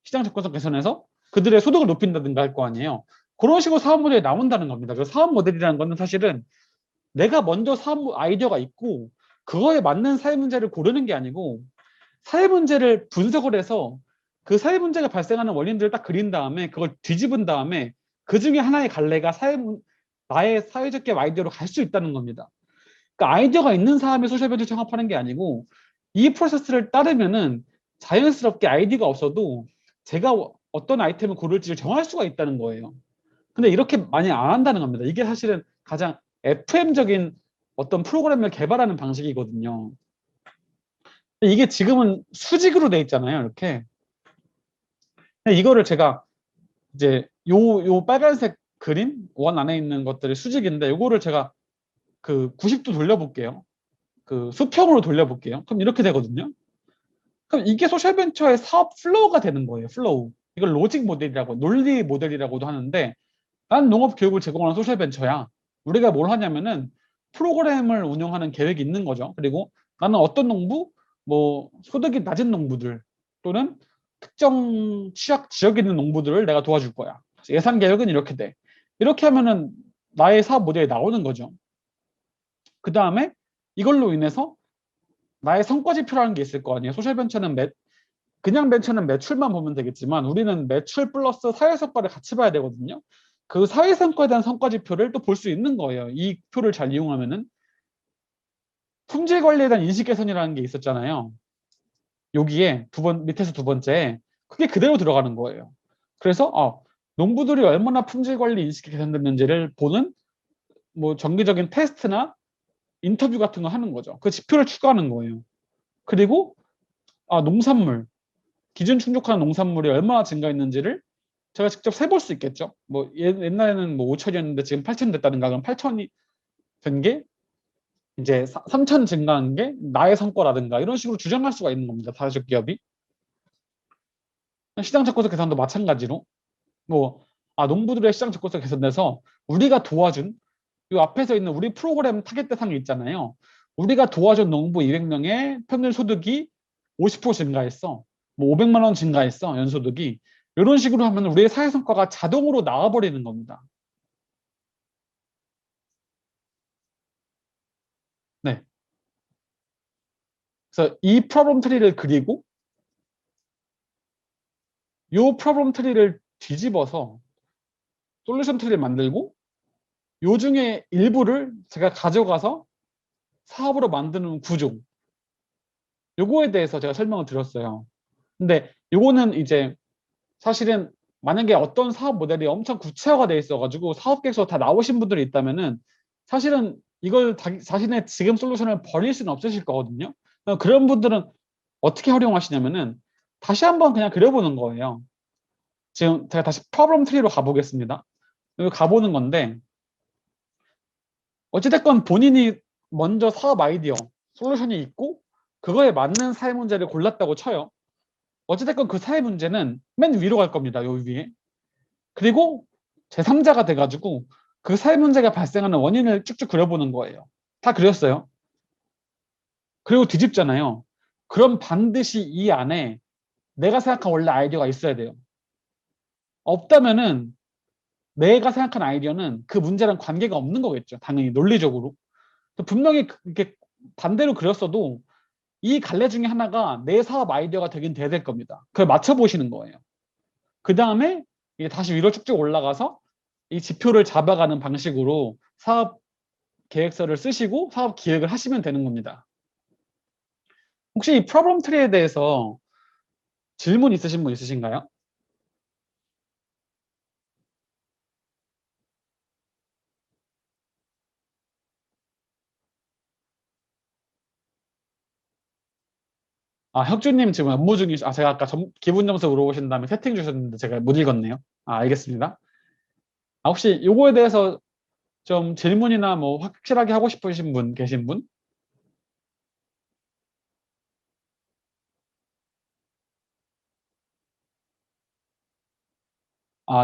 시장 접근성 개선해서 그들의 소득을 높인다든가 할 거 아니에요. 그런 식으로 사업 모델이 나온다는 겁니다. 그 사업 모델이라는 거는 사실은 내가 먼저 사업 아이디어가 있고 그거에 맞는 사회 문제를 고르는 게 아니고 사회 문제를 분석을 해서 그 사회 문제가 발생하는 원인들을 딱 그린 다음에 그걸 뒤집은 다음에 그 중에 하나의 갈래가 나의 사회적 개발 아이디어로 갈 수 있다는 겁니다. 그러니까 아이디어가 있는 사람이 소셜벤처 창업하는 게 아니고 이 프로세스를 따르면은 자연스럽게 아이디어가 없어도 제가 어떤 아이템을 고를지를 정할 수가 있다는 거예요. 근데 이렇게 많이 안 한다는 겁니다. 이게 사실은 가장 FM적인 어떤 프로그램을 개발하는 방식이거든요. 이게 지금은 수직으로 돼 있잖아요. 이렇게. 이거를 제가 이제 요 빨간색 그림 원 안에 있는 것들이 수직인데 요거를 제가 그 90도 돌려볼게요. 그 수평으로 돌려볼게요. 그럼 이렇게 되거든요. 그럼 이게 소셜벤처의 사업 플로우가 되는 거예요. 플로우. 이걸 로직 모델이라고, 논리 모델이라고도 하는데, 난 농업 교육을 제공하는 소셜벤처야. 우리가 뭘 하냐면은 프로그램을 운영하는 계획이 있는 거죠. 그리고 나는 어떤 농부, 뭐 소득이 낮은 농부들 또는 특정 취약 지역에 있는 농부들을 내가 도와줄 거야. 그래서 예산 계획은 이렇게 돼. 이렇게 하면은 나의 사업 모델이 나오는 거죠. 그 다음에 이걸로 인해서 나의 성과 지표라는 게 있을 거 아니에요. 소셜벤처는 그냥 벤처는 매출만 보면 되겠지만 우리는 매출 플러스 사회성과를 같이 봐야 되거든요. 그 사회성과에 대한 성과 지표를 또 볼 수 있는 거예요. 이 표를 잘 이용하면은. 품질 관리에 대한 인식 개선이라는 게 있었잖아요. 여기에 밑에서 두 번째, 그게 그대로 들어가는 거예요. 그래서 농부들이 얼마나 품질 관리 인식이 개선됐는지를 보는 뭐 정기적인 테스트나 인터뷰 같은 거 하는 거죠. 그 지표를 추가하는 거예요. 그리고 농산물, 기준 충족하는 농산물이 얼마나 증가했는지를 제가 직접 세볼 수 있겠죠. 뭐 옛날에는 뭐 5천이었는데 지금 8천 됐다든가, 그럼 8천이 된 게 이제 3천 증가한 게 나의 성과라든가 이런 식으로 주장할 수가 있는 겁니다. 사회적 기업이. 시장 적고서 계산도 마찬가지로 뭐 농부들의 시장 적고서 개선돼서 우리가 도와준 이 앞에서 있는 우리 프로그램 타겟 대상이 있잖아요. 우리가 도와준 농부 200명의 평균 소득이 50% 증가했어. 뭐 500만 원 증가했어. 연소득이. 이런 식으로 하면 우리의 사회 성과가 자동으로 나와버리는 겁니다. 네. 그래서 이 프로블럼 트리를 그리고 이 프로블럼 트리를 뒤집어서 솔루션 트리를 만들고 요 중에 일부를 제가 가져가서 사업으로 만드는 구조, 요거에 대해서 제가 설명을 드렸어요. 근데 요거는 이제 사실은 만약에 어떤 사업 모델이 엄청 구체화가 돼 있어가지고 사업 계획서 다 나오신 분들이 있다면은 사실은 이걸 자신의 지금 솔루션을 버릴 수는 없으실 거거든요. 그런 분들은 어떻게 활용하시냐면은 다시 한번 그냥 그려보는 거예요. 지금 제가 다시 프로블럼 트리로 가보겠습니다. 여기 가보는 건데 어찌됐건 본인이 먼저 사업 아이디어, 솔루션이 있고 그거에 맞는 사회 문제를 골랐다고 쳐요. 어찌됐건 그 사회 문제는 맨 위로 갈 겁니다. 요 위에. 그리고 제3자가 돼가지고 그 사회 문제가 발생하는 원인을 쭉쭉 그려보는 거예요. 다 그렸어요. 그리고 뒤집잖아요. 그럼 반드시 이 안에 내가 생각한 원래 아이디어가 있어야 돼요. 없다면은 내가 생각한 아이디어는 그 문제랑 관계가 없는 거겠죠. 당연히 논리적으로. 분명히 이렇게 반대로 그렸어도 이 갈래 중에 하나가 내 사업 아이디어가 되긴 돼야 될 겁니다. 그걸 맞춰보시는 거예요. 그 다음에 이제 다시 위로 쭉쭉 올라가서 이 지표를 잡아가는 방식으로 사업 계획서를 쓰시고 사업 기획을 하시면 되는 겁니다. 혹시 이 프로블럼 트리에 대해서 질문 있으신 분 있으신가요? 혁주님 지금 업무 제가 아까 기분 점수 물어보신 다음에 세팅 주셨는데 제가 못 읽었네요. 알겠습니다. 혹시 요거에 대해서 좀 질문이나 뭐 확실하게 하고 싶으신 분 계신 분?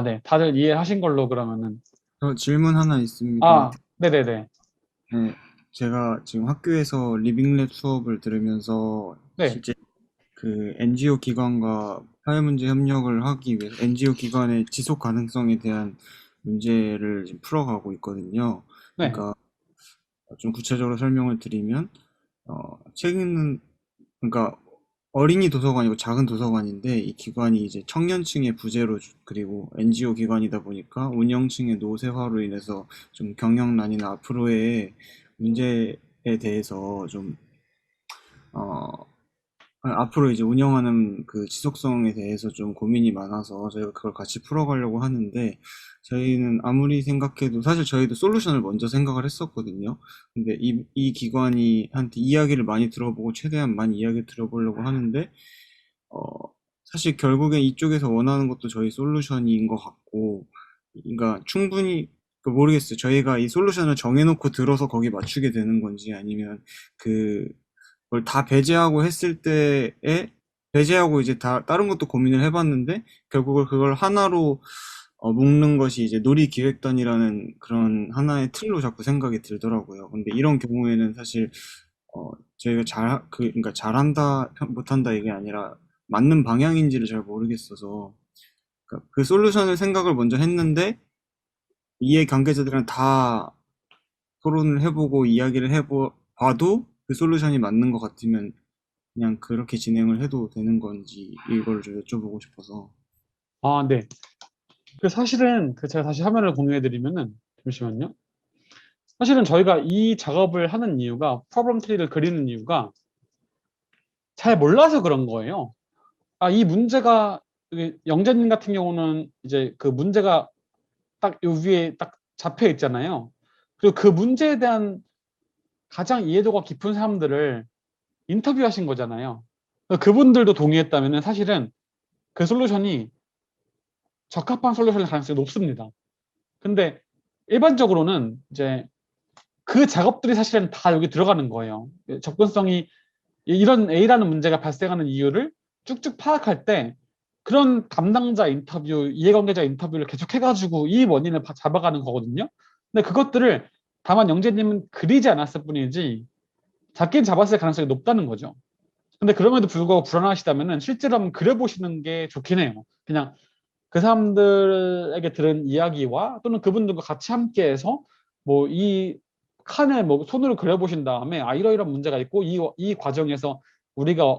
네. 다들 이해하신 걸로 그러면은. 질문 하나 있습니다. 네네네. 네, 제가 지금 학교에서 리빙랩 수업을 들으면서 네. 실제 그 NGO 기관과 사회문제 협력을 하기 위해서 NGO 기관의 지속 가능성에 대한 문제를 지금 풀어가고 있거든요. 네. 그러니까 좀 구체적으로 설명을 드리면 책은 그러니까 어린이 도서관이고 작은 도서관인데 이 기관이 이제 청년층의 부재로 그리고 NGO 기관이다 보니까 운영층의 노쇠화로 인해서 좀 경영난이나 앞으로의 문제에 대해서 좀 앞으로 이제 운영하는 그 지속성에 대해서 좀 고민이 많아서 저희가 그걸 같이 풀어가려고 하는데 저희는 아무리 생각해도 사실 저희도 솔루션을 먼저 생각을 했었거든요. 근데 이 기관이 한테 이야기를 많이 들어보고 최대한 많이 이야기를 들어보려고 하는데 사실 결국엔 이쪽에서 원하는 것도 저희 솔루션인 것 같고 그러니까 충분히 모르겠어요. 저희가 이 솔루션을 정해놓고 들어서 거기 맞추게 되는 건지 아니면 그걸 다 배제하고 했을 때에 배제하고 이제 다 다른 것도 고민을 해봤는데 결국 그걸 하나로 묶는 것이 이제 놀이기획단이라는 그런 하나의 틀로 자꾸 생각이 들더라고요. 근데 이런 경우에는 사실 저희가 그러니까 잘한다, 못한다 이게 아니라 맞는 방향인지를 잘 모르겠어서 그러니까 그 솔루션을 생각을 먼저 했는데 이해 관계자들이랑 다 토론을 해보고 이야기를 해봐도 그 솔루션이 맞는 것 같으면 그냥 그렇게 진행을 해도 되는 건지 이걸 좀 여쭤보고 싶어서. 아, 네. 사실은 제가 다시 화면을 공유해 드리면은 잠시만요. 사실은 저희가 이 작업을 하는 이유가 프로블럼 트리를 그리는 이유가 잘 몰라서 그런 거예요. 이 문제가 영재님 같은 경우는 이제 그 문제가 딱 요 위에 딱 잡혀 있잖아요. 그리고 그 문제에 대한 가장 이해도가 깊은 사람들을 인터뷰하신 거잖아요. 그분들도 동의했다면 사실은 그 솔루션이 적합한 솔루션일 가능성이 높습니다. 근데 일반적으로는 이제 그 작업들이 사실은 다 여기 들어가는 거예요. 접근성이 이런 A라는 문제가 발생하는 이유를 쭉쭉 파악할 때 그런 담당자 인터뷰, 이해관계자 인터뷰를 계속 해가지고 이 원인을 잡아가는 거거든요. 근데 그것들을 다만 영재님은 그리지 않았을 뿐이지 잡긴 잡았을 가능성이 높다는 거죠. 근데 그럼에도 불구하고 불안하시다면은 실제로 한번 그려보시는 게 좋긴 해요. 그냥 그 사람들에게 들은 이야기와 또는 그분들과 같이 함께해서 뭐 이 칸을 뭐 손으로 그려보신 다음에 이러이러한 문제가 있고 이 과정에서 우리가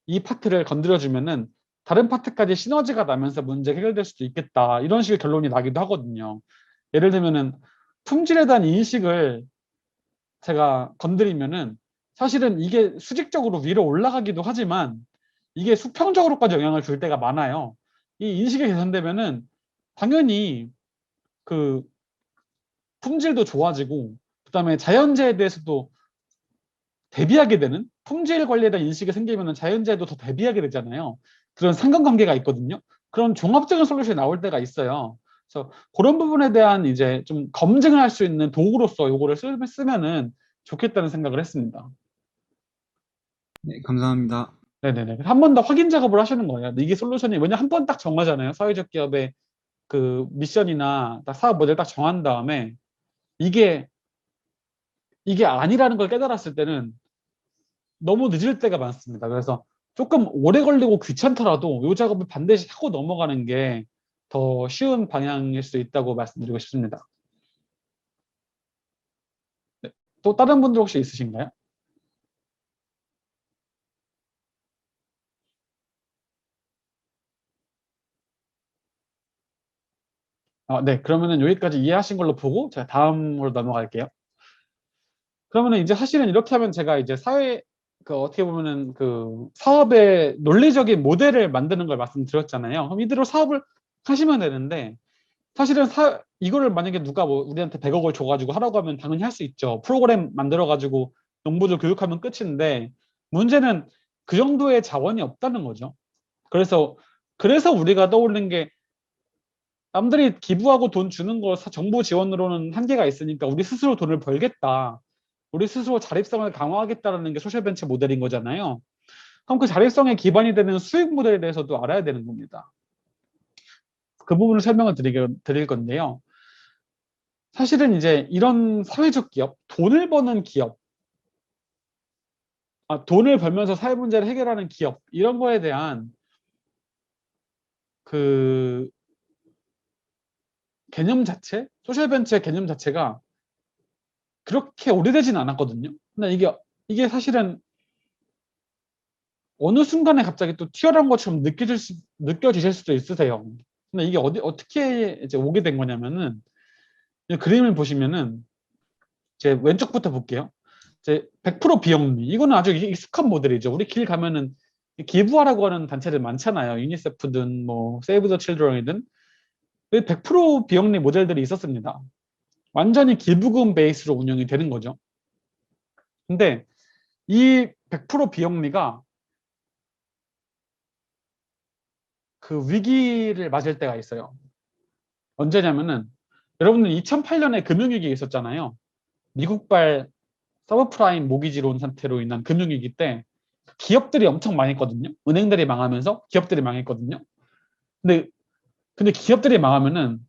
이 파트를 건드려주면은 다른 파트까지 시너지가 나면서 문제가 해결될 수도 있겠다 이런 식의 결론이 나기도 하거든요. 예를 들면은 품질에 대한 인식을 제가 건드리면은 사실은 이게 수직적으로 위로 올라가기도 하지만 이게 수평적으로까지 영향을 줄 때가 많아요. 이 인식이 개선되면은 당연히 그 품질도 좋아지고 그다음에 자연재해에 대해서도 대비하게 되는 품질 관리에 대한 인식이 생기면은 자연재해도 더 대비하게 되잖아요. 그런 상관관계가 있거든요. 그런 종합적인 솔루션이 나올 때가 있어요. 그래서 그런 부분에 대한 이제 좀 검증을 할 수 있는 도구로서 요거를 쓰면은 좋겠다는 생각을 했습니다. 네, 감사합니다. 네네네. 한 번 더 확인 작업을 하시는 거예요. 이게 솔루션이 왜냐 한 번 딱 정하잖아요. 사회적 기업의 그 미션이나 딱 사업 모델 딱 정한 다음에 이게 아니라는 걸 깨달았을 때는 너무 늦을 때가 많습니다. 그래서 조금 오래 걸리고 귀찮더라도 이 작업을 반드시 하고 넘어가는 게 더 쉬운 방향일 수 있다고 말씀드리고 싶습니다. 네. 또 다른 분들 혹시 있으신가요? 네. 그러면은 여기까지 이해하신 걸로 보고 제가 다음으로 넘어갈게요. 그러면은 이제 사실은 이렇게 하면 제가 이제 어떻게 보면은 그 사업의 논리적인 모델을 만드는 걸 말씀드렸잖아요. 그럼 이대로 사업을 하시면 되는데 사실은 이거를 만약에 누가 뭐 우리한테 100억을 줘가지고 하라고 하면 당연히 할 수 있죠. 프로그램 만들어가지고 농부들 교육하면 끝인데 문제는 그 정도의 자원이 없다는 거죠. 그래서 우리가 떠올린 게 남들이 기부하고 돈 주는 거 정부 지원으로는 한계가 있으니까 우리 스스로 돈을 벌겠다. 우리 스스로 자립성을 강화하겠다라는 게 소셜벤처 모델인 거잖아요. 그럼 그 자립성에 기반이 되는 수익 모델에 대해서도 알아야 되는 겁니다. 그 부분을 설명을 드릴 건데요. 사실은 이제 이런 사회적 기업, 돈을 버는 기업, 돈을 벌면서 사회 문제를 해결하는 기업, 이런 거에 대한 그 개념 자체, 소셜벤처의 개념 자체가 그렇게 오래되진 않았거든요. 근데 이게 사실은 어느 순간에 갑자기 또 튀어나온 것처럼 느껴지실 수도 있으세요. 근데 이게 어떻게 이제 오게 된 거냐면은 이 그림을 보시면은 제 왼쪽부터 볼게요. 이제 100% 비영리. 이거는 아주 익숙한 모델이죠. 우리 길 가면은 기부하라고 하는 단체들 많잖아요. 유니세프든 뭐 세이브 더 칠드런이든 100% 비영리 모델들이 있었습니다. 완전히 기부금 베이스로 운영이 되는 거죠. 근데 이 100% 비영리가 그 위기를 맞을 때가 있어요. 언제냐면은 여러분들 2008년에 금융위기 있었잖아요. 미국발 서브프라임 모기지론 상태로 인한 금융위기 때 기업들이 엄청 망했거든요. 은행들이 망하면서 기업들이 망했거든요. 근데 기업들이 망하면은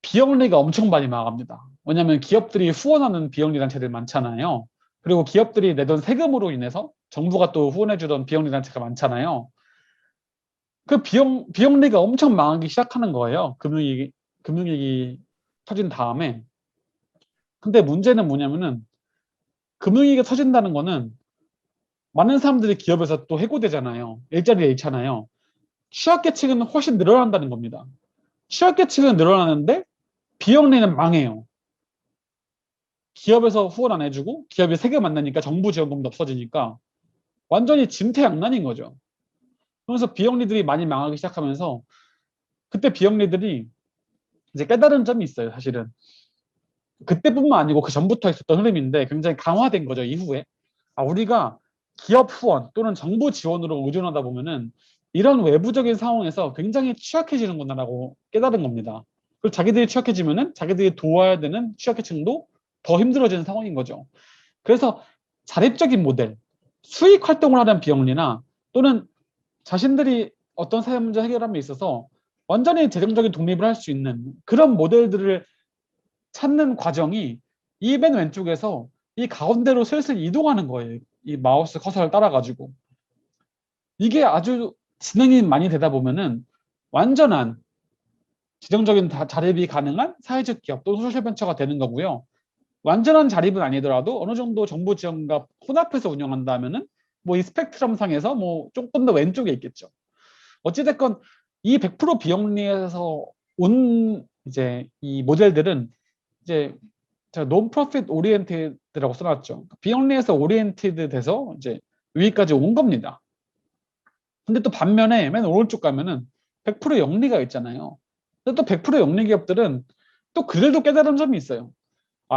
비영리가 엄청 많이 망합니다. 왜냐하면 기업들이 후원하는 비영리 단체들 많잖아요. 그리고 기업들이 내던 세금으로 인해서 정부가 또 후원해주던 비영리 단체가 많잖아요. 그 비영리가 엄청 망하기 시작하는 거예요. 금융위기 터진 다음에. 근데 문제는 뭐냐면은 금융위기가 터진다는 거는 많은 사람들이 기업에서 또 해고되잖아요. 일자리를 잃잖아요. 취약계층은 훨씬 늘어난다는 겁니다. 취약계층은 늘어나는데 비영리는 망해요. 기업에서 후원 안 해주고 기업이 세금 안 내니까 정부 지원금도 없어지니까 완전히 진퇴양난인 거죠. 그러면서 비영리들이 많이 망하기 시작하면서 그때 비영리들이 이제 깨달은 점이 있어요. 사실은 그때뿐만 아니고 그 전부터 있었던 흐름인데 굉장히 강화된 거죠. 이후에 우리가 기업 후원 또는 정부 지원으로 의존하다 보면은 이런 외부적인 상황에서 굉장히 취약해지는구나라고 깨달은 겁니다. 그리고 자기들이 취약해지면은 자기들이 도와야 되는 취약계층도 더 힘들어지는 상황인 거죠. 그래서 자립적인 모델, 수익 활동을 하는 비영리나 또는 자신들이 어떤 사회 문제 해결함에 있어서 완전히 재정적인 독립을 할 수 있는 그런 모델들을 찾는 과정이 이 맨 왼쪽에서 이 가운데로 슬슬 이동하는 거예요. 이 마우스 커서를 따라가지고. 이게 아주 진행이 많이 되다 보면은 완전한 재정적인 자립이 가능한 사회적 기업 또 소셜벤처가 되는 거고요. 완전한 자립은 아니더라도 어느 정도 정부 지원과 혼합해서 운영한다면은 뭐 이 스펙트럼 상에서 뭐 조금 더 왼쪽에 있겠죠. 어찌됐건 이 100% 비영리에서 온 이제 이 모델들은 이제 제가 논프로핏 오리엔티드라고 써놨죠. 비영리에서 오리엔티드 돼서 이제 여기까지 온 겁니다. 근데 또 반면에 맨 오른쪽 가면은 100% 영리가 있잖아요. 근데 또 100% 영리 기업들은 또 그래도 깨달은 점이 있어요.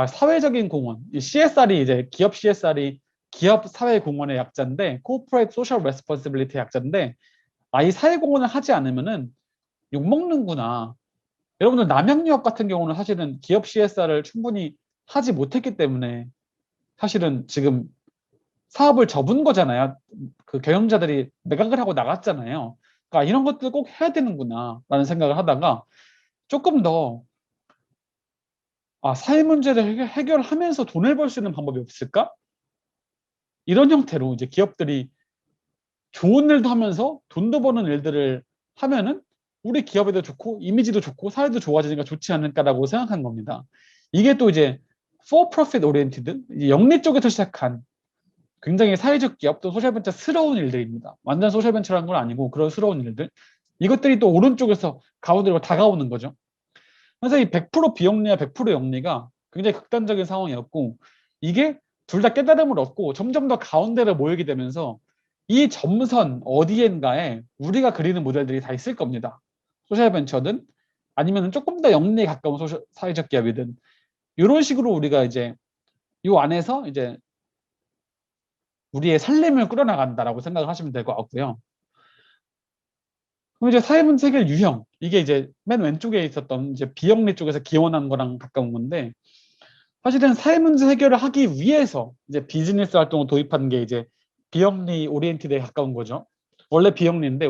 사회적인 공헌, 이 CSR이 이제 기업 CSR이 기업 사회 공헌의 약자인데, Corporate Social Responsibility의 약자인데, 이 사회 공헌을 하지 않으면은 욕 먹는구나. 여러분들 남양유업 같은 경우는 사실은 기업 CSR을 충분히 하지 못했기 때문에 사실은 지금 사업을 접은 거잖아요. 그 경영자들이 매각을 하고 나갔잖아요. 그러니까 이런 것들 꼭 해야 되는구나라는 생각을 하다가 조금 더 사회 문제를 해결하면서 돈을 벌 수 있는 방법이 없을까? 이런 형태로 이제 기업들이 좋은 일도 하면서 돈도 버는 일들을 하면은 우리 기업에도 좋고 이미지도 좋고 사회도 좋아지니까 좋지 않을까라고 생각한 겁니다. 이게 또 이제 for profit oriented, 이제 영리 쪽에서 시작한 굉장히 사회적 기업 또 소셜벤처스러운 일들입니다. 완전 소셜벤처라는 건 아니고 그런 스러운 일들. 이것들이 또 오른쪽에서 가운데로 다가오는 거죠. 그래서 이 100% 비영리와 100% 영리가 굉장히 극단적인 상황이었고 이게 둘 다 깨달음을 얻고 점점 더 가운데로 모이게 되면서 이 점선 어디엔가에 우리가 그리는 모델들이 다 있을 겁니다. 소셜벤처든 아니면 조금 더 영리에 가까운 사회적 기업이든 이런 식으로 우리가 이제 이 안에서 이제 우리의 살림을 꾸려나간다라고 생각을 하시면 될 것 같고요. 그럼 이제 사회문제 해결 유형, 이게 이제 맨 왼쪽에 있었던 이제 비영리 쪽에서 기원한 거랑 가까운 건데 사실은 사회문제 해결을 하기 위해서 이제 비즈니스 활동을 도입하는 게 이제 비영리 오리엔티드에 가까운 거죠. 원래 비영리인데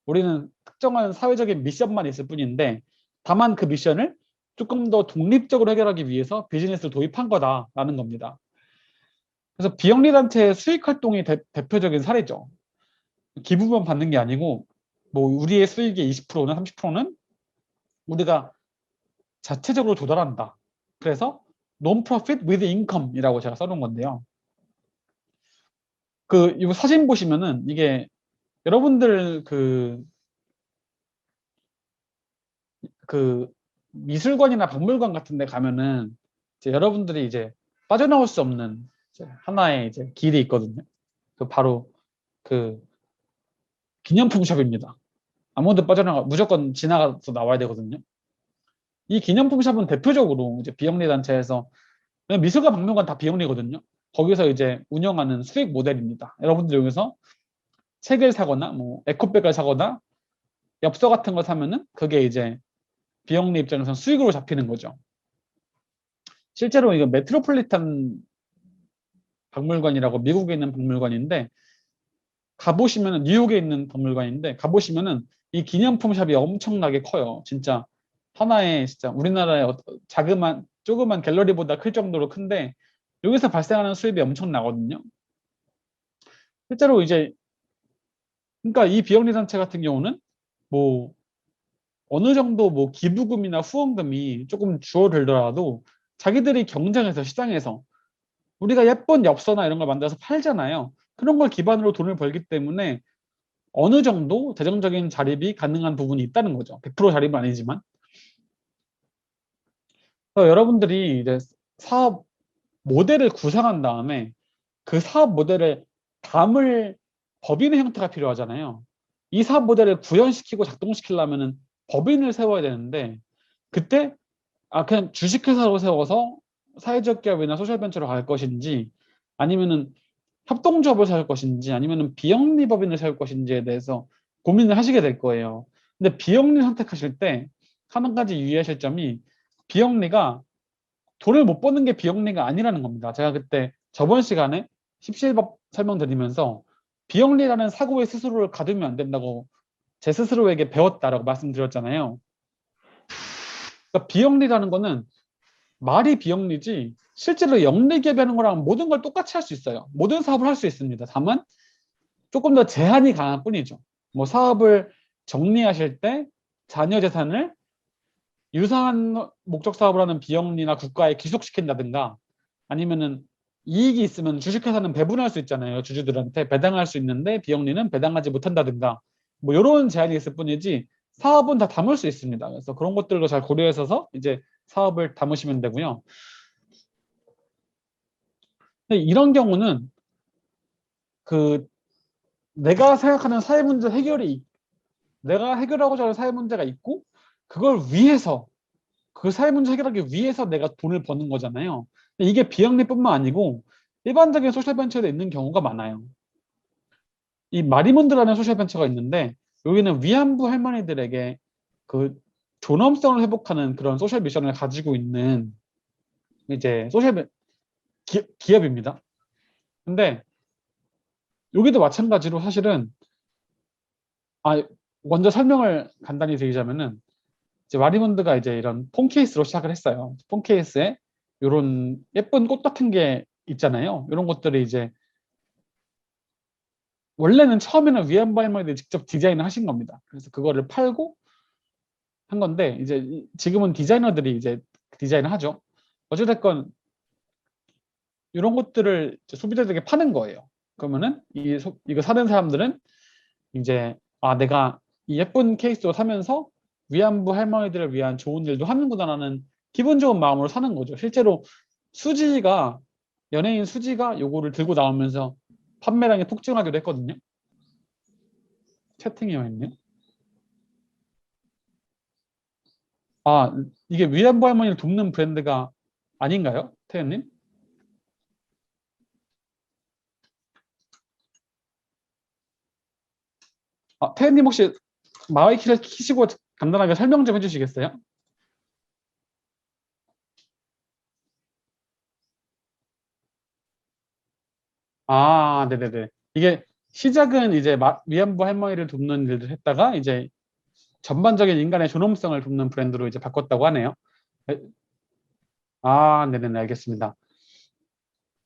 우리는 특정한 사회적인 미션만 있을 뿐인데 다만 그 미션을 조금 더 독립적으로 해결하기 위해서 비즈니스를 도입한 거다라는 겁니다. 그래서 비영리 단체의 수익 활동이 대표적인 사례죠. 기부만 받는 게 아니고 뭐 우리의 수익의 20%는 30%는 우리가 자체적으로 조달한다. 그래서 Non-profit with income이라고 제가 써놓은 건데요. 이 사진 보시면은 이게 여러분들 미술관이나 박물관 같은 데 가면은 이제 여러분들이 이제 빠져나올 수 없는 이제 하나의 이제 길이 있거든요. 바로 기념품 샵입니다. 아무도 무조건 지나가서 나와야 되거든요. 이 기념품 샵은 대표적으로 이제 비영리 단체에서 미술관 박물관 다 비영리거든요. 거기서 이제 운영하는 수익 모델입니다. 여러분들 여기서 책을 사거나 뭐 에코백을 사거나 엽서 같은 거 사면은 그게 이제 비영리 입장에서는 수익으로 잡히는 거죠. 실제로 이거 메트로폴리탄 박물관이라고 미국에 있는 박물관인데 가보시면은 뉴욕에 있는 박물관인데 가보시면은 이 기념품 샵이 엄청나게 커요. 진짜 하나에 진짜 우리나라의 자그만 조그만 갤러리보다 클 정도로 큰데 여기서 발생하는 수입이 엄청나거든요. 실제로 이제 그러니까 이 비영리 단체 같은 경우는 뭐 어느 정도 뭐 기부금이나 후원금이 조금 주어들더라도 자기들이 경쟁해서 시장에서 우리가 예쁜 엽서나 이런 걸 만들어서 팔잖아요. 그런 걸 기반으로 돈을 벌기 때문에 어느 정도 재정적인 자립이 가능한 부분이 있다는 거죠. 100% 자립은 아니지만. 그래서 여러분들이 이제 사업 모델을 구상한 다음에 그 사업 모델을 담을 법인의 형태가 필요하잖아요. 이 사업 모델을 구현시키고 작동시키려면은 법인을 세워야 되는데 그때 그냥 주식회사로 세워서 사회적 기업이나 소셜벤처로 갈 것인지 아니면은 협동조합을 세울 것인지 아니면은 비영리 법인을 세울 것인지에 대해서 고민을 하시게 될 거예요. 근데 비영리 선택하실 때 한 가지 유의하실 점이 비영리가 돈을 못 버는 게 비영리가 아니라는 겁니다. 제가 그때 저번 시간에 십시일법 설명드리면서 비영리라는 사고의 스스로를 가두면 안 된다고 제 스스로에게 배웠다라고 말씀드렸잖아요. 그러니까 비영리라는 거는 말이 비영리지 실제로 영리 기업이라는 거랑 모든 걸 똑같이 할 수 있어요. 모든 사업을 할 수 있습니다. 다만 조금 더 제한이 강한 뿐이죠. 뭐 사업을 정리하실 때 자녀 재산을 유사한 목적 사업을 하는 비영리나 국가에 귀속시킨다든가 아니면은 이익이 있으면 주식회사는 배분할 수 있잖아요. 주주들한테 배당할 수 있는데 비영리는 배당하지 못한다든가 뭐 이런 제한이 있을 뿐이지 사업은 다 담을 수 있습니다. 그래서 그런 것들도 잘 고려해서 이제 사업을 담으시면 되고요. 근데 이런 경우는 그 내가 생각하는 사회 문제 해결이 내가 해결하고자 하는 사회 문제가 있고 그걸 위해서 그 사회 문제 해결하기 위해서 내가 돈을 버는 거잖아요. 근데 이게 비영리뿐만 아니고 일반적인 소셜벤처에 있는 경우가 많아요. 이 마리몬드라는 소셜벤처가 있는데 여기는 위안부 할머니들에게 그 존엄성을 회복하는 그런 소셜 미션을 가지고 있는 이제 기업입니다. 근데 여기도 마찬가지로 사실은 먼저 설명을 간단히 드리자면은 이제 마리몬드가 이제 이런 폰 케이스로 시작을 했어요. 폰 케이스에 이런 예쁜 꽃 같은 게 있잖아요. 이런 것들이 이제 원래는 처음에는 위안부 할머니들이 직접 디자인을 하신 겁니다. 그래서 그거를 팔고 한 건데 이제 지금은 디자이너들이 이제 디자인을 하죠. 어찌됐건 이런 것들을 소비자들에게 파는 거예요. 그러면은 이거 사는 사람들은 이제 내가 이 예쁜 케이스로 사면서 위안부 할머니들을 위한 좋은 일도 하는구나라는 기분 좋은 마음으로 사는 거죠. 실제로 연예인 수지가 요거를 들고 나오면서 판매량이 폭증하기도 했거든요. 채팅이 와 있네요. 이게 위안부 할머니를 돕는 브랜드가 아닌가요? 태연님? 태연님 혹시 마이크를 키시고 간단하게 설명 좀 해주시겠어요? 네네네. 이게 시작은 이제 위안부 할머니를 돕는 일을 했다가 이제 전반적인 인간의 존엄성을 돕는 브랜드로 이제 바꿨다고 하네요. 네. 네네네, 알겠습니다.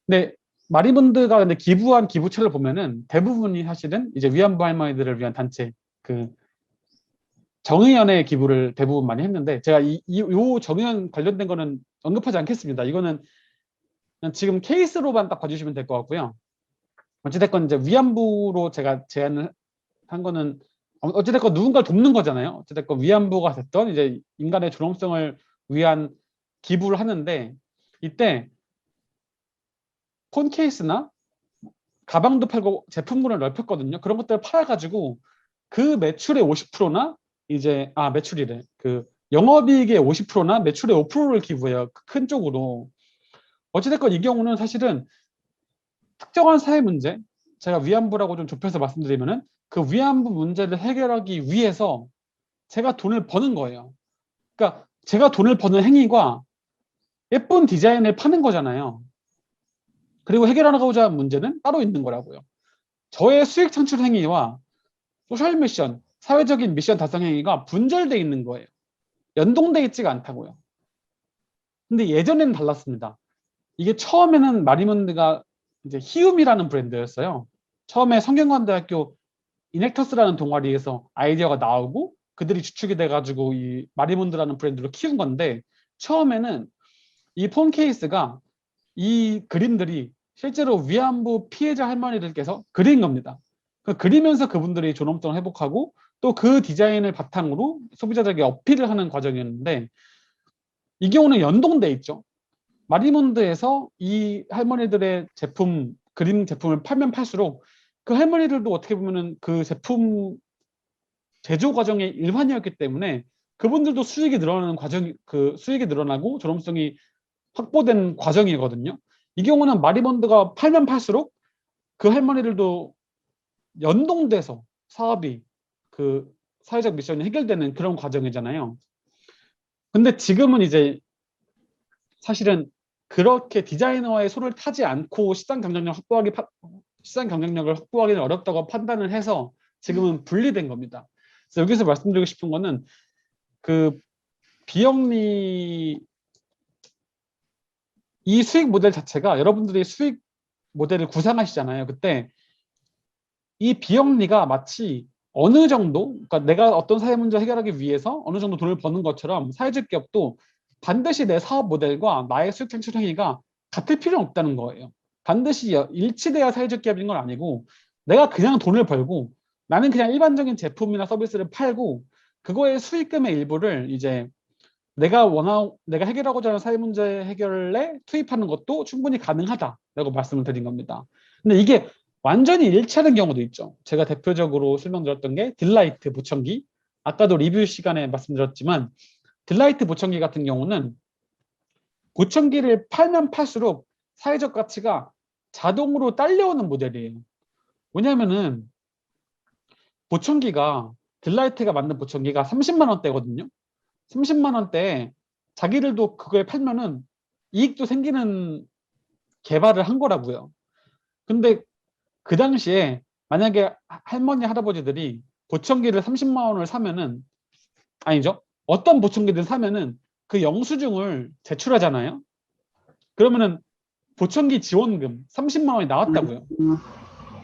근데 마리몬드가 근데 기부한 기부처를 보면은 대부분이 사실은 이제 위안부 할머니들을 위한 단체, 그 정의연의 기부를 대부분 많이 했는데 제가 요 정의연 관련된 거는 언급하지 않겠습니다. 이거는 그냥 지금 케이스로만 딱 봐주시면 될 것 같고요. 어찌됐건 이제 위안부로 제가 제안을 한 거는 어찌됐건 누군가를 돕는 거잖아요. 어찌됐건 위안부가 됐던 이제 인간의 존엄성을 위한 기부를 하는데 이때 폰 케이스나 가방도 팔고 제품군을 넓혔거든요. 그런 것들을 팔아가지고 그 매출의 50%나 이제 매출이래. 그 영업이익의 50%나 매출의 5%를 기부해요. 큰 쪽으로. 어찌됐건 이 경우는 사실은 특정한 사회 문제, 제가 위안부라고 좀 좁혀서 말씀드리면은 그 위안부 문제를 해결하기 위해서 제가 돈을 버는 거예요. 그러니까 제가 돈을 버는 행위가 예쁜 디자인을 파는 거잖아요. 그리고 해결하고자 하는 문제는 따로 있는 거라고요. 저의 수익 창출 행위와 소셜 미션, 사회적인 미션 달성 행위가 분절돼 있는 거예요. 연동돼 있지가 않다고요. 근데 예전에는 달랐습니다. 이게 처음에는 마리몬드가 이제 희움이라는 브랜드였어요. 처음에 성균관대학교 이넥터스라는 동아리에서 아이디어가 나오고 그들이 주축이 돼가지고 이 마리몬드라는 브랜드로 키운 건데, 처음에는 이 폰 케이스가 이 그림들이 실제로 위안부 피해자 할머니들께서 그린 겁니다. 그리면서 그분들이 존엄성을 회복하고 또 그 디자인을 바탕으로 소비자들에게 어필을 하는 과정이었는데, 이 경우는 연동돼 있죠. 마리몬드에서 이 할머니들의 제품, 그림 제품을 팔면 팔수록 그 할머니들도 어떻게 보면은 그 제품 제조 과정의 일환이었기 때문에 그분들도 수익이 늘어나는 과정이, 그 수익이 늘어나고 존엄성이 확보된 과정이거든요. 이 경우는 마리몬드가 팔면 팔수록 그 할머니들도 연동돼서 사업이, 그 사회적 미션이 해결되는 그런 과정이잖아요. 근데 지금은 이제 사실은 그렇게 디자이너와의 소를 타지 않고 시장 경쟁력을 확보하기는 어렵다고 판단을 해서 지금은 분리된 겁니다. 그래서 여기서 말씀드리고 싶은 거는, 그 비영리 이 수익 모델 자체가, 여러분들이 수익 모델을 구상하시잖아요. 그때 이 비영리가 마치 어느 정도, 그러니까 내가 어떤 사회 문제 해결하기 위해서 어느 정도 돈을 버는 것처럼 사회적 기업도 반드시 내 사업 모델과 나의 수익 창출 행위가 같을 필요는 없다는 거예요. 반드시 일치돼야 사회적 기업인 건 아니고, 내가 그냥 돈을 벌고 나는 그냥 일반적인 제품이나 서비스를 팔고 그거의 수익금의 일부를 이제 내가 해결하고자 하는 사회 문제 해결에 투입하는 것도 충분히 가능하다라고 말씀을 드린 겁니다. 근데 이게 완전히 일치하는 경우도 있죠. 제가 대표적으로 설명드렸던 게 딜라이트 보청기. 아까도 리뷰 시간에 말씀드렸지만 딜라이트 보청기 같은 경우는 보청기를 팔면 팔수록 사회적 가치가 자동으로 딸려오는 모델이에요. 왜냐면은 보청기가, 딜라이트가 만든 보청기가 30만 원대거든요. 30만 원대에 자기들도 그걸 팔면은 이익도 생기는 개발을 한 거라고요. 근데 그 당시에 만약에 할머니 할아버지들이 보청기를 30만 원을 사면은, 아니죠, 어떤 보청기를 사면은 그 영수증을 제출하잖아요. 그러면은 보청기 지원금 30만 원이 나왔다고요.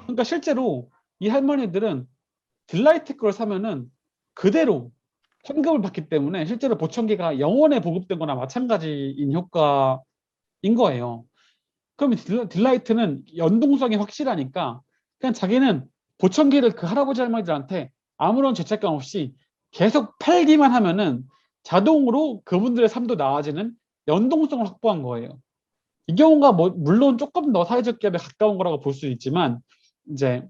그러니까 실제로 이 할머니들은 딜라이트 걸 사면은 그대로 현금을 받기 때문에 실제로 보청기가 영원에 보급된 거나 마찬가지인 효과인 거예요. 그럼 딜라이트는 연동성이 확실하니까 그냥 자기는 보청기를 그 할아버지 할머니들한테 아무런 죄책감 없이 계속 팔기만 하면은 자동으로 그분들의 삶도 나아지는 연동성을 확보한 거예요. 이 경우가 뭐 물론 조금 더 사회적 기업에 가까운 거라고 볼 수 있지만, 이제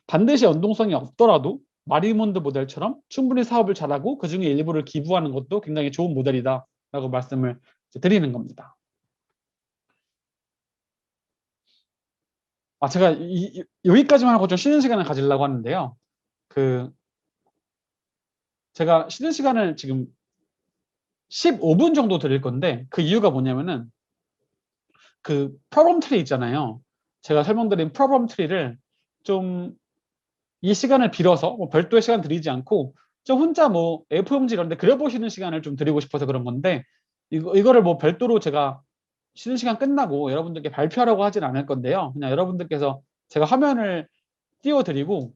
반드시 연동성이 없더라도 마리몬드 모델처럼 충분히 사업을 잘하고 그 중에 일부를 기부하는 것도 굉장히 좋은 모델이다라고 말씀을 드리는 겁니다. 제가 여기까지만 하고 좀 쉬는 시간을 가지려고 하는데요. 제가 쉬는 시간을 지금 15분 정도 드릴 건데, 그 이유가 뭐냐면은 그 프로블럼 트리 있잖아요. 제가 설명드린 프로블럼 트리를 좀 이 시간을 빌어서 뭐 별도의 시간 드리지 않고 좀 혼자 뭐 A4용지 이런 데 그려보시는 시간을 좀 드리고 싶어서 그런 건데, 이거를 뭐 별도로 제가 쉬는 시간 끝나고 여러분들께 발표하라고 하진 않을 건데요. 그냥 여러분들께서 제가 화면을 띄워드리고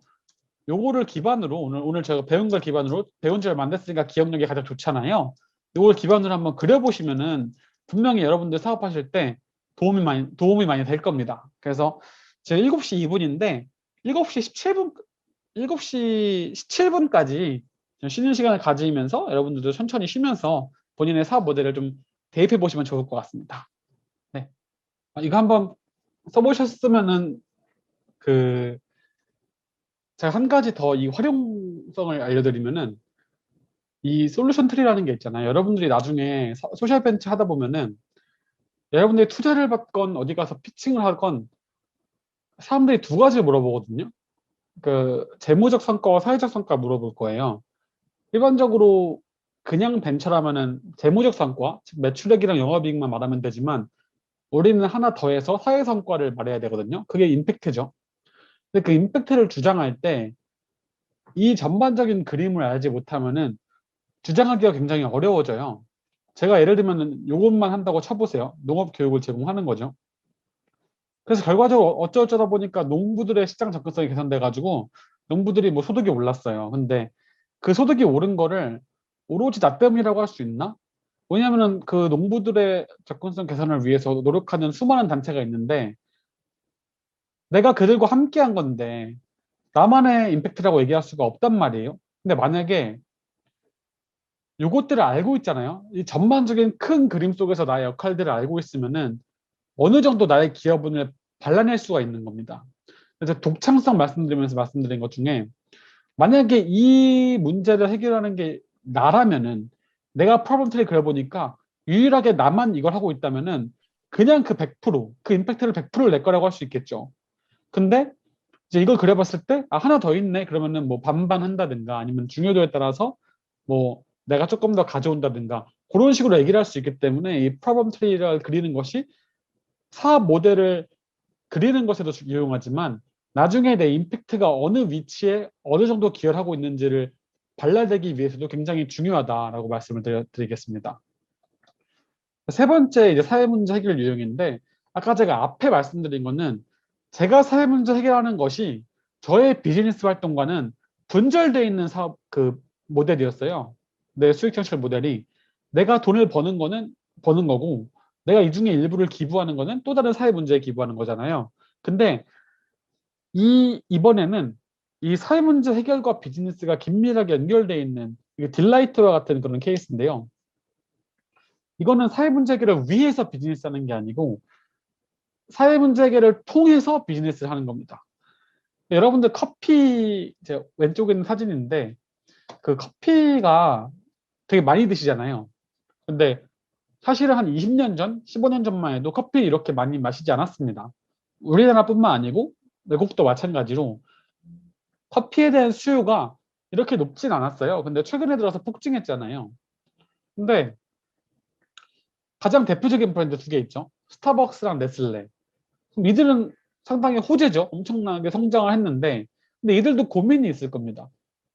요거를 기반으로 오늘 제가 배운 걸 기반으로, 배운 줄 만났으니까 기억력이 가장 좋잖아요. 요걸 기반으로 한번 그려보시면은 분명히 여러분들 사업하실 때 도움이 많이 될 겁니다. 그래서 제가 7시 2분인데 7시 17분까지 쉬는 시간을 가지면서 여러분들도 천천히 쉬면서 본인의 사업 모델을 좀 대입해 보시면 좋을 것 같습니다. 네. 이거 한번 써보셨으면은 제가 한 가지 더 이 활용성을 알려드리면은, 이 솔루션 트리라는 게 있잖아요. 여러분들이 나중에 소셜 벤처 하다 보면은 여러분들이 투자를 받건 어디 가서 피칭을 하건 사람들이 두 가지를 물어보거든요. 그 재무적 성과와 사회적 성과 물어볼 거예요. 일반적으로 그냥 벤처라면은 재무적 성과, 즉 매출액이랑 영업이익만 말하면 되지만 우리는 하나 더해서 사회 성과를 말해야 되거든요. 그게 임팩트죠. 근데 그 임팩트를 주장할 때 이 전반적인 그림을 알지 못하면은 주장하기가 굉장히 어려워져요. 제가 예를 들면 이것만 한다고 쳐보세요. 농업 교육을 제공하는 거죠. 그래서 결과적으로 어쩌다 보니까 농부들의 시장 접근성이 개선돼 가지고 농부들이 뭐 소득이 올랐어요. 근데 그 소득이 오른 거를 오로지 나 때문이라고 할 수 있나? 왜냐면은 그 농부들의 접근성 개선을 위해서 노력하는 수많은 단체가 있는데 내가 그들과 함께 한 건데 나만의 임팩트라고 얘기할 수가 없단 말이에요. 근데 만약에 요것들을 알고 있잖아요. 이 전반적인 큰 그림 속에서 나의 역할들을 알고 있으면은 어느 정도 나의 기여분을 발라낼 수가 있는 겁니다. 그래서 독창성 말씀드리면서 말씀드린 것 중에 만약에 이 문제를 해결하는 게 나라면은 내가 프로블럼 트리 그려보니까 유일하게 나만 이걸 하고 있다면은 그냥 그 100%, 그 임팩트를 100%를 내 거라고 할 수 있겠죠. 근데 이제 이걸 그려봤을 때, 아, 하나 더 있네. 그러면은 뭐 반반 한다든가 아니면 중요도에 따라서 뭐 내가 조금 더 가져온다든가 그런 식으로 얘기를 할 수 있기 때문에 이 프로블럼 트리를 그리는 것이 사업 모델을 그리는 것에도 유용하지만 나중에 내 임팩트가 어느 위치에 어느 정도 기여를 하고 있는지를 발라내기 위해서도 굉장히 중요하다라고 말씀을 드리겠습니다. 세 번째 이제 사회 문제 해결 유형인데 아까 제가 앞에 말씀드린 거는 제가 사회 문제 해결하는 것이 저의 비즈니스 활동과는 분절되어 있는 사업 그 모델이었어요. 내 수익 창출 모델이 내가 돈을 버는 거는 버는 거고 내가 이 중에 일부를 기부하는 거는 또 다른 사회 문제에 기부하는 거잖아요. 근데 이번에는 이 사회 문제 해결과 비즈니스가 긴밀하게 연결되어 있는 딜라이트와 같은 그런 케이스인데요. 이거는 사회 문제 해결을 위해서 비즈니스 하는 게 아니고 사회 문제 해결을 통해서 비즈니스를 하는 겁니다. 여러분들 커피 이제 왼쪽에 있는 사진인데 그 커피가 되게 많이 드시잖아요. 근데 사실은 한 20년 전, 15년 전만 해도 커피 이렇게 많이 마시지 않았습니다. 우리나라뿐만 아니고 외국도 마찬가지로 커피에 대한 수요가 이렇게 높진 않았어요. 근데 최근에 들어서 폭증했잖아요. 근데 가장 대표적인 브랜드 두 개 있죠. 스타벅스랑 네슬레. 그럼 이들은 상당히 호재죠. 엄청나게 성장을 했는데 근데 이들도 고민이 있을 겁니다.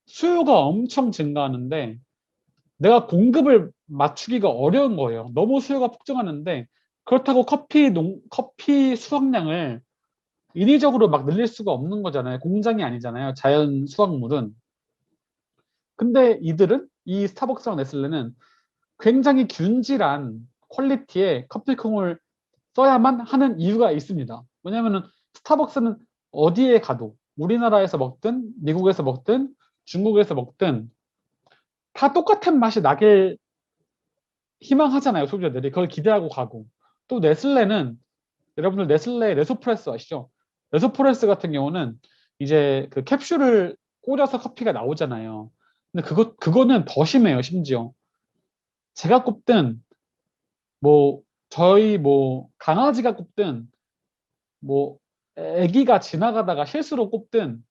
수요가 엄청 증가하는데 내가 공급을 맞추기가 어려운 거예요. 너무 수요가 폭증하는데 그렇다고 커피 수확량을 인위적으로 막 늘릴 수가 없는 거잖아요. 공장이 아니잖아요. 자연 수확물은. 근데 이들은 이 스타벅스랑 네슬레는 굉장히 균질한 퀄리티의 커피콩을 써야만 하는 이유가 있습니다. 왜냐하면 스타벅스는 어디에 가도 우리나라에서 먹든 미국에서 먹든 중국에서 먹든 다 똑같은 맛이 나길 희망하잖아요. 소비자들이 그걸 기대하고 가고 또 네슬레는 여러분들 네슬레 레소프레소 아시죠? 레소프레소 같은 경우는 이제 그 캡슐을 꽂아서 커피가 나오잖아요. 근데 그거는 더 심해요. 심지어 제가 꼽든 뭐 저희 뭐 강아지가 꼽든 뭐 애기가 지나가다가 실수로 꼽든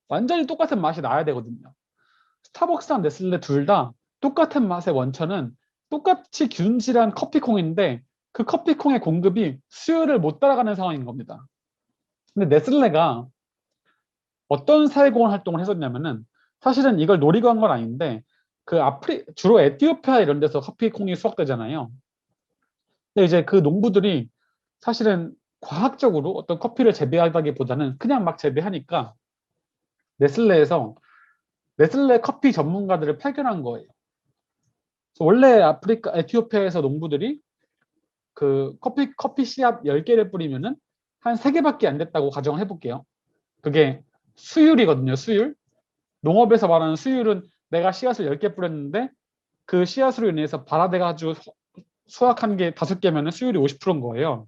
완전히 똑같은 맛이 나야 되거든요. 스타벅스랑 네슬레 둘 다 똑같은 맛의 원천은 똑같이 균질한 커피콩인데 그 커피콩의 공급이 수요를 못 따라가는 상황인 겁니다. 근데 네슬레가 어떤 사회공헌 활동을 했었냐면은 사실은 이걸 노리고 한 건 아닌데 그 주로 에티오피아 이런 데서 커피콩이 수확되잖아요. 근데 이제 그 농부들이 사실은 과학적으로 어떤 커피를 재배하다기보다는 그냥 막 재배하니까 네슬레에서 네슬레 커피 전문가들을 파견한 거예요. 그래서 원래 에티오피아에서 농부들이 그 커피 씨앗 10개를 뿌리면은 한 3개밖에 안 됐다고 가정을 해볼게요. 그게 수율이거든요, 수율. 농업에서 말하는 수율은 내가 씨앗을 10개 뿌렸는데 그 씨앗으로 인해서 발화돼가지고 수확한 게 5개면은 수율이 50%인 거예요.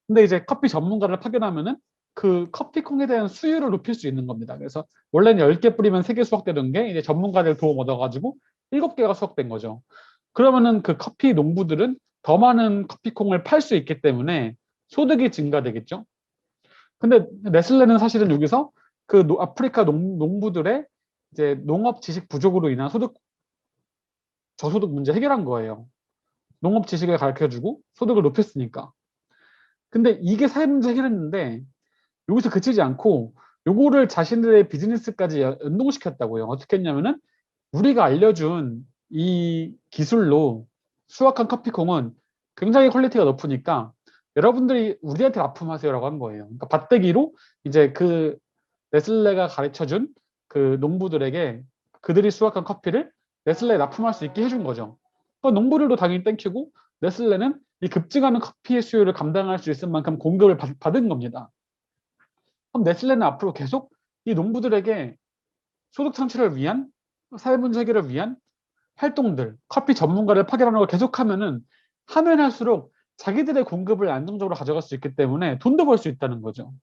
근데 이제 커피 전문가를 파견하면은 그 커피콩에 대한 수율을 높일 수 있는 겁니다. 그래서 원래는 10개 뿌리면 3개 수확되던 게 이제 전문가들 도움 얻어가지고 7개가 수확된 거죠. 그러면은 그 커피 농부들은 더 많은 커피콩을 팔 수 있기 때문에 소득이 증가되겠죠. 근데 네슬레는 사실은 여기서 그 아프리카 농부들의 이제 농업 지식 부족으로 인한 소득 저소득 문제 해결한 거예요. 농업 지식을 가르쳐주고 소득을 높였으니까. 근데 이게 사회 문제 해결했는데 여기서 그치지 않고 요거를 자신들의 비즈니스까지 연동시켰다고요. 어떻게 했냐면은 우리가 알려준 이 기술로 수확한 커피콩은 굉장히 퀄리티가 높으니까 여러분들이 우리한테 납품하세요라고 한 거예요. 그러니까 밭대기로 이제 그 네슬레가 가르쳐준 그 농부들에게 그들이 수확한 커피를 네슬레에 납품할 수 있게 해준 거죠. 농부들도 당연히 땡큐고 네슬레는 이 급증하는 커피의 수요를 감당할 수 있을 만큼 공급을 받은 겁니다. 그럼 네슬레는 앞으로 계속 이 농부들에게 소득 창출을 위한 사회 문제 해결을 위한 활동들, 커피 전문가를 파견하는 걸 계속하면은 하면 할수록 자기들의 공급을 안정적으로 가져갈 수 있기 때문에 돈도 벌 수 있다는 거죠.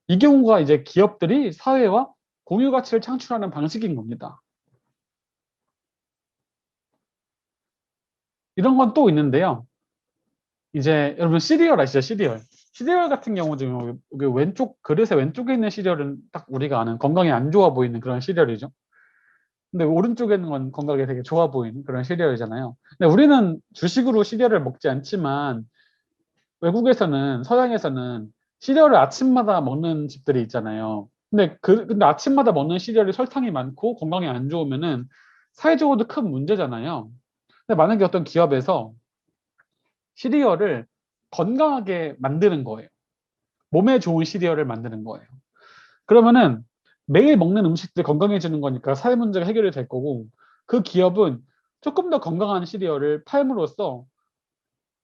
이 경우가 이제 기업들이 사회와 공유 가치를 창출하는 방식인 겁니다. 이런 건 또 있는데요. 이제 여러분 시리얼 아시죠? 시리얼. 시리얼 같은 경우 지금 여기 왼쪽 그릇의 왼쪽에 있는 시리얼은 딱 우리가 아는 건강에 안 좋아 보이는 그런 시리얼이죠. 근데 오른쪽에 있는 건 건강에 되게 좋아 보이는 그런 시리얼이잖아요. 근데 우리는 주식으로 시리얼을 먹지 않지만 외국에서는 서양에서는 시리얼을 아침마다 먹는 집들이 있잖아요. 근데 아침마다 먹는 시리얼이 설탕이 많고 건강에 안 좋으면은 사회적으로도 큰 문제잖아요. 근데 만약에 어떤 기업에서 시리얼을 건강하게 만드는 거예요. 몸에 좋은 시리얼을 만드는 거예요. 그러면은 매일 먹는 음식들이 건강해지는 거니까 사회 문제가 해결이 될 거고 그 기업은 조금 더 건강한 시리얼을 팔므로써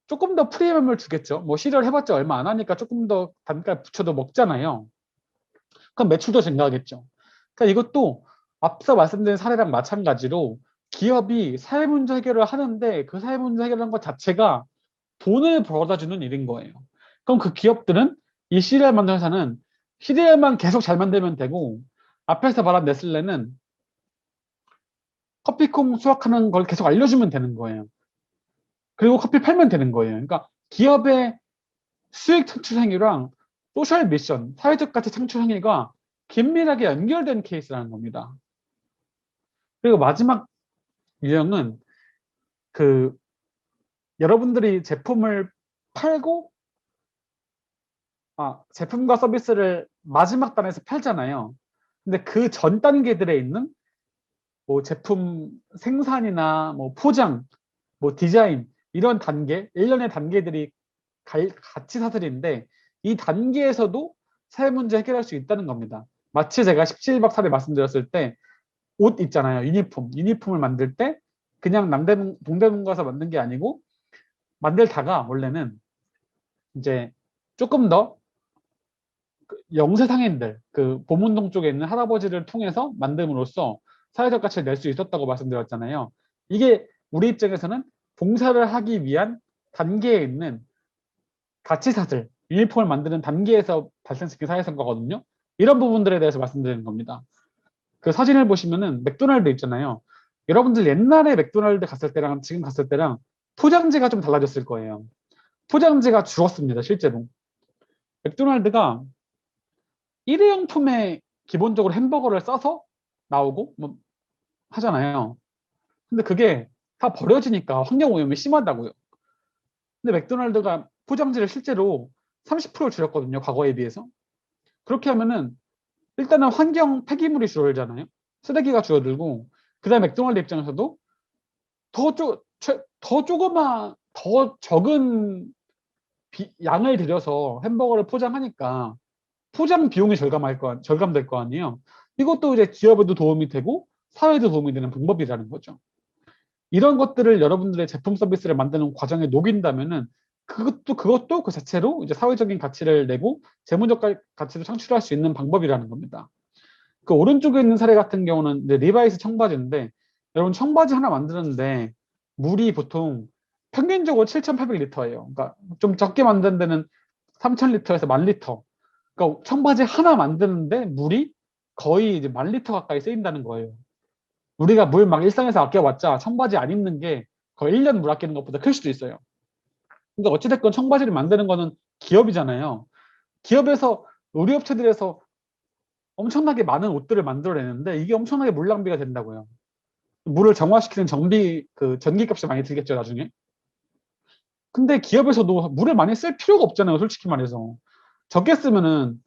조금 더 프리미엄을 주겠죠. 뭐 시리얼 해봤자 얼마 안 하니까 조금 더 단가 붙여도 먹잖아요. 그럼 매출도 증가하겠죠. 그러니까 이것도 앞서 말씀드린 사례랑 마찬가지로 기업이 사회 문제 해결을 하는데 그 사회 문제 해결하는 것 자체가 돈을 벌어다 주는 일인 거예요. 그럼 그 기업들은 이 시리얼 만드는 회사는 시리얼만 계속 잘 만들면 되고 앞에서 말한 네슬레는 커피콩 수확하는 걸 계속 알려주면 되는 거예요. 그리고 커피 팔면 되는 거예요. 그러니까 기업의 수익 창출 행위랑 소셜 미션, 사회적 가치 창출 행위가 긴밀하게 연결된 케이스라는 겁니다. 그리고 마지막 유형은 그 여러분들이 제품을 팔고 제품과 서비스를 마지막 단에서 팔잖아요. 근데 그 전 단계들에 있는 뭐 제품 생산이나 뭐 포장, 뭐 디자인 이런 단계, 일련의 단계들이 가치 사슬인데 이 단계에서도 사회 문제 해결할 수 있다는 겁니다. 마치 제가 17박 4일 말씀드렸을 때 옷 있잖아요. 유니폼을 만들 때 그냥 동대문 가서 만든 게 아니고 만들다가 원래는 이제 조금 더 영세상인들, 그 보문동 쪽에 있는 할아버지를 통해서 만듦으로써 사회적 가치를 낼 수 있었다고 말씀드렸잖아요. 이게 우리 입장에서는 봉사를 하기 위한 단계에 있는 가치사슬, 유니폼을 만드는 단계에서 발생시킨 사회성과거든요. 이런 부분들에 대해서 말씀드리는 겁니다. 그 사진을 보시면은 맥도날드 있잖아요. 여러분들 옛날에 맥도날드 갔을 때랑 지금 갔을 때랑 포장재가 좀 달라졌을 거예요. 포장재가 줄었습니다, 실제로. 맥도날드가 일회용품에 기본적으로 햄버거를 싸서 나오고 뭐 하잖아요. 근데 그게 다 버려지니까 환경오염이 심하다고요. 근데 맥도날드가 포장지를 실제로 30% 줄였거든요, 과거에 비해서. 그렇게 하면은 일단은 환경 폐기물이 줄어들잖아요. 쓰레기가 줄어들고 그다음에 맥도날드 입장에서도 더 적은 양을 들여서 햄버거를 포장하니까 포장 비용이 절감될 거 아니에요. 이것도 이제 기업에도 도움이 되고 사회에도 도움이 되는 방법이라는 거죠. 이런 것들을 여러분들의 제품 서비스를 만드는 과정에 녹인다면은 그것도 그 자체로 이제 사회적인 가치를 내고 재무적 가치도 창출할 수 있는 방법이라는 겁니다. 그 오른쪽에 있는 사례 같은 경우는 이제 리바이스 청바지인데 여러분 청바지 하나 만드는데 물이 보통 평균적으로 7,800리터예요. 그러니까 좀 적게 만드는 데는 3,000리터에서 10,000리터. 그러니까 청바지 하나 만드는데 물이 거의 이제 10,000리터 가까이 쓰인다는 거예요. 우리가 물 막 일상에서 아껴봤자 청바지 안 입는 게 거의 1년 물 아끼는 것보다 클 수도 있어요. 그러니까 어찌됐건 청바지를 만드는 거는 기업이잖아요. 기업에서 의류업체들에서 엄청나게 많은 옷들을 만들어내는데 이게 엄청나게 물 낭비가 된다고요. 물을 정화시키는 그 전기값이 많이 들겠죠, 나중에. 근데 기업에서도 물을 많이 쓸 필요가 없잖아요, 솔직히 말해서. 적게 쓰면은